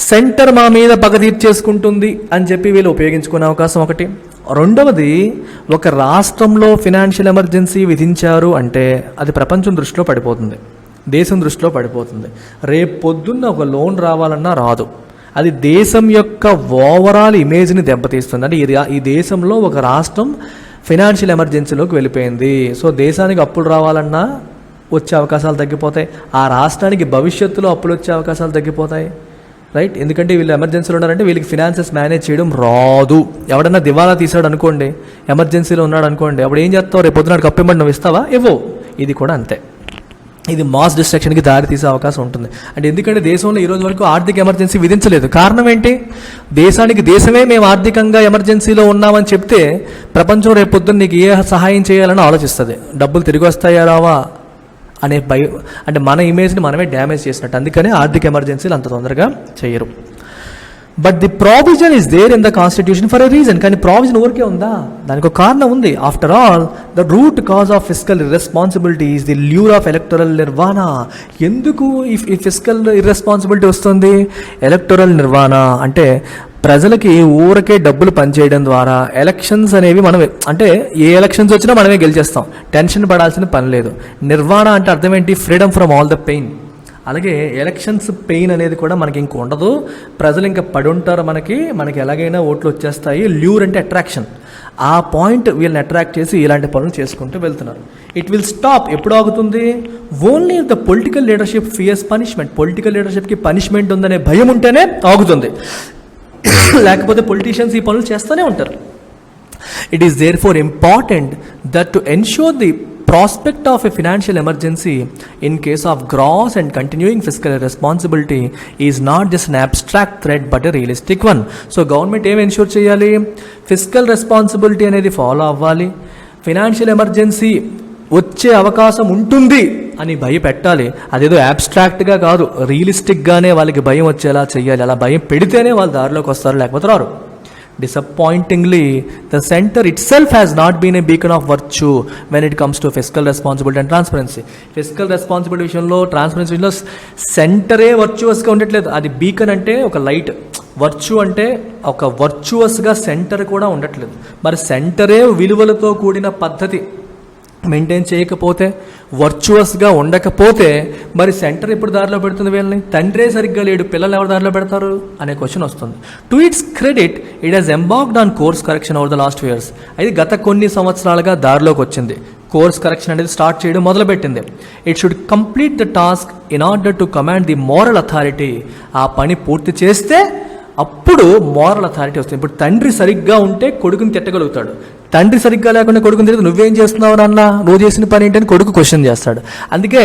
సెంటర్ మా మీద పగ తీర్చేసుకుంటుంది అని చెప్పి వీళ్ళు ఉపయోగించుకునే అవకాశం ఒకటి. రెండవది, ఒక రాష్ట్రంలో ఫినాన్షియల్ ఎమర్జెన్సీ విధించారు అంటే అది ప్రపంచం దృష్టిలో పడిపోతుంది, దేశం దృష్టిలో పడిపోతుంది. రేపు పొద్దున్న ఒక లోన్ రావాలన్నా రాదు, అది దేశం యొక్క ఓవరాల్ ఇమేజ్ని దెబ్బతీస్తుంది. అంటే ఈ దేశంలో ఒక రాష్ట్రం ఫినాన్షియల్ ఎమర్జెన్సీలోకి వెళ్ళిపోయింది, సో దేశానికి అప్పులు రావాలన్నా వచ్చే అవకాశాలు తగ్గిపోతాయి, ఆ రాష్ట్రానికి భవిష్యత్తులో అప్పులు వచ్చే అవకాశాలు తగ్గిపోతాయి, రైట్? ఎందుకంటే వీళ్ళు ఎమర్జెన్సీలో ఉన్నారంటే వీళ్ళకి ఫినాన్సెస్ మేనేజ్ చేయడం రాదు. ఎవడన్నా దివాలా తీసాడు అనుకోండి, ఎమర్జెన్సీలో ఉన్నాడు అనుకోండి, అప్పుడు ఏం చేస్తావు, రేపు పొద్దున కప్పు ఇవ్వండి, నువ్వు ఇస్తావా, ఇవ్వవు. ఇది కూడా అంతే, ఇది మాస్ డిస్ట్రక్షన్కి దారి తీసే అవకాశం ఉంటుంది. అంటే ఎందుకంటే దేశంలో ఈరోజు వరకు ఆర్థిక ఎమర్జెన్సీ విధించలేదు. కారణం ఏంటి, దేశానికి దేశమే మేము ఆర్థికంగా ఎమర్జెన్సీలో ఉన్నామని చెప్తే ప్రపంచం రేపు పొద్దున్న నీకు ఏ సహాయం చేయాలని ఆలోచిస్తుంది. డబ్బులు తిరిగి వస్తాయా రావా అనే భయం, అంటే మన ఇమేజ్ని మనమే డ్యామేజ్ చేసినట్టు. అందుకనే ఆర్థిక ఎమర్జెన్సీలు అంత తొందరగా చేయరు. But the provision is there in the constitution for a reason. కానీ ప్రావిజన్ ఊరికే ఉందా, దానికి ఒక కారణం ఉంది. After all the root cause of fiscal irresponsibility is the lure of electoral nirvana. ఎందుకు ఈ ఫిస్కల్ ఇర్రెస్పాన్సిబిలిటీ వస్తుంది, ఎలక్టరల్ నిర్వాణ అంటే ప్రజలకి ఊరికే డబ్బులు పనిచేయడం ద్వారా ఎలక్షన్స్ అనేవి మనం, అంటే ఏ ఎలక్షన్స్ వచ్చినా మనమే గెలిచేస్తాం, టెన్షన్ పడాల్సిన పని లేదు. నిర్వాణ అంటే అర్థం ఏంటి, freedom from all the pain. అలాగే ఎలక్షన్స్ పెయిన్ అనేది కూడా మనకి ఇంక ఉండదు, ప్రజలు ఇంకా పడి ఉంటారు, మనకి ఎలాగైనా ఓట్లు వచ్చేస్తాయి. ల్యూర్ అంటే అట్రాక్షన్, ఆ పాయింట్ వీళ్ళని అట్రాక్ట్ చేసి ఇలాంటి పనులు చేసుకుంటూ వెళ్తున్నారు. ఇట్ విల్ స్టాప్, ఎప్పుడు ఆగుతుంది, only the political leadership fears punishment. Political లీడర్షిప్కి పనిష్మెంట్ ఉందనే భయం ఉంటేనే ఆగుతుంది, లేకపోతే పొలిటీషియన్స్ ఈ పనులు చేస్తూనే ఉంటారు. It is therefore important that to ensure the prospect of a financial emergency in case of gross and continuing fiscal responsibility is not just an abstract threat but a realistic one. So government ఏం ensure చేయాలి, physical responsibility అనేది follow అవ్వాలి, financial emergency వచ్చే అవకాశం ఉంటుంది అని భయపెట్టాలి. అదేదో అబ్స్ట్రాక్ట్గా కాదు, రియలిస్టిక్గానే వాళ్ళకి భయం వచ్చేలా చేయాలి. అలా భయం పెడితేనే వాళ్ళు దారిలోకి వస్తారు, లేకపోతే రారు. Disappointingly, the center itself has not been a beacon of virtue when it comes to fiscal responsibility and transparency. Fiscal responsibility విషయంలో, ట్రాన్స్పరెన్సీ విషయంలో సెంటరే వర్చువస్గా ఉండట్లేదు. అది బీకన్ అంటే ఒక లైట్, వర్చు అంటే ఒక వర్చువస్గా సెంటర్ కూడా ఉండట్లేదు. మరి సెంటరే విలువలతో కూడిన పద్ధతి మెయింటైన్ చేయకపోతే, వర్చువస్గా ఉండకపోతే మరి సెంటర్ ఎప్పుడు దారిలో పెడుతుంది వీళ్ళని? తండ్రే సరిగ్గా లేడు, పిల్లలు ఎవరు దారిలో పెడతారు అనే క్వశ్చన్ వస్తుంది. To it's credit, it has embarked on course correction over the last years. అది గత కొన్ని సంవత్సరాలుగా దారిలోకి వచ్చింది, కోర్స్ కరెక్షన్ అనేది స్టార్ట్ చేయడం మొదలుపెట్టింది. It should complete the task in order to command the moral authority. ఆ పని పూర్తి చేస్తే అప్పుడు మోరల్ అథారిటీ వస్తుంది. ఇప్పుడు తండ్రి సరిగ్గా ఉంటే కొడుకుని తిట్టగలుగుతాడు, తండ్రి సరిగ్గా లేకుండా కొడుకుని తిరిగి నువ్వేం చేస్తున్నావు నాన్న, నువ్వు చేసిన పని ఏంటని కొడుకు క్వశ్చన్ చేస్తాడు. అందుకే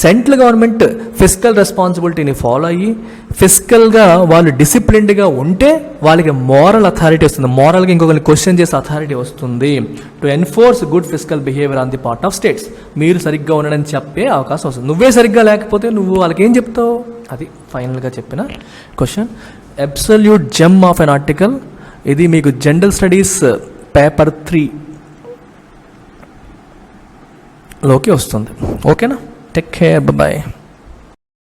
సెంట్రల్ గవర్నమెంట్ ఫిజికల్ రెస్పాన్సిబిలిటీని ఫాలో అయ్యి ఫిజికల్గా వాళ్ళు డిసిప్లిన్డ్గా ఉంటే వాళ్ళకి మోరల్ అథారిటీ వస్తుంది, మోరల్గా ఇంకొకరిని క్వశ్చన్ చేసే అథారిటీ వస్తుంది. To enforce good physical behaviour on the part of states. మీరు సరిగ్గా ఉండడని చెప్పే అవకాశం వస్తుంది. నువ్వే సరిగ్గా లేకపోతే నువ్వు వాళ్ళకి ఏం చెప్తావు? అది ఫైనల్గా చెప్పిన question. Absolute gem of an article. ఇది మీకు జనరల్ స్టడీస్ పేపర్ 3లోకి వస్తుంది. ఓకేనా? Take care, bye.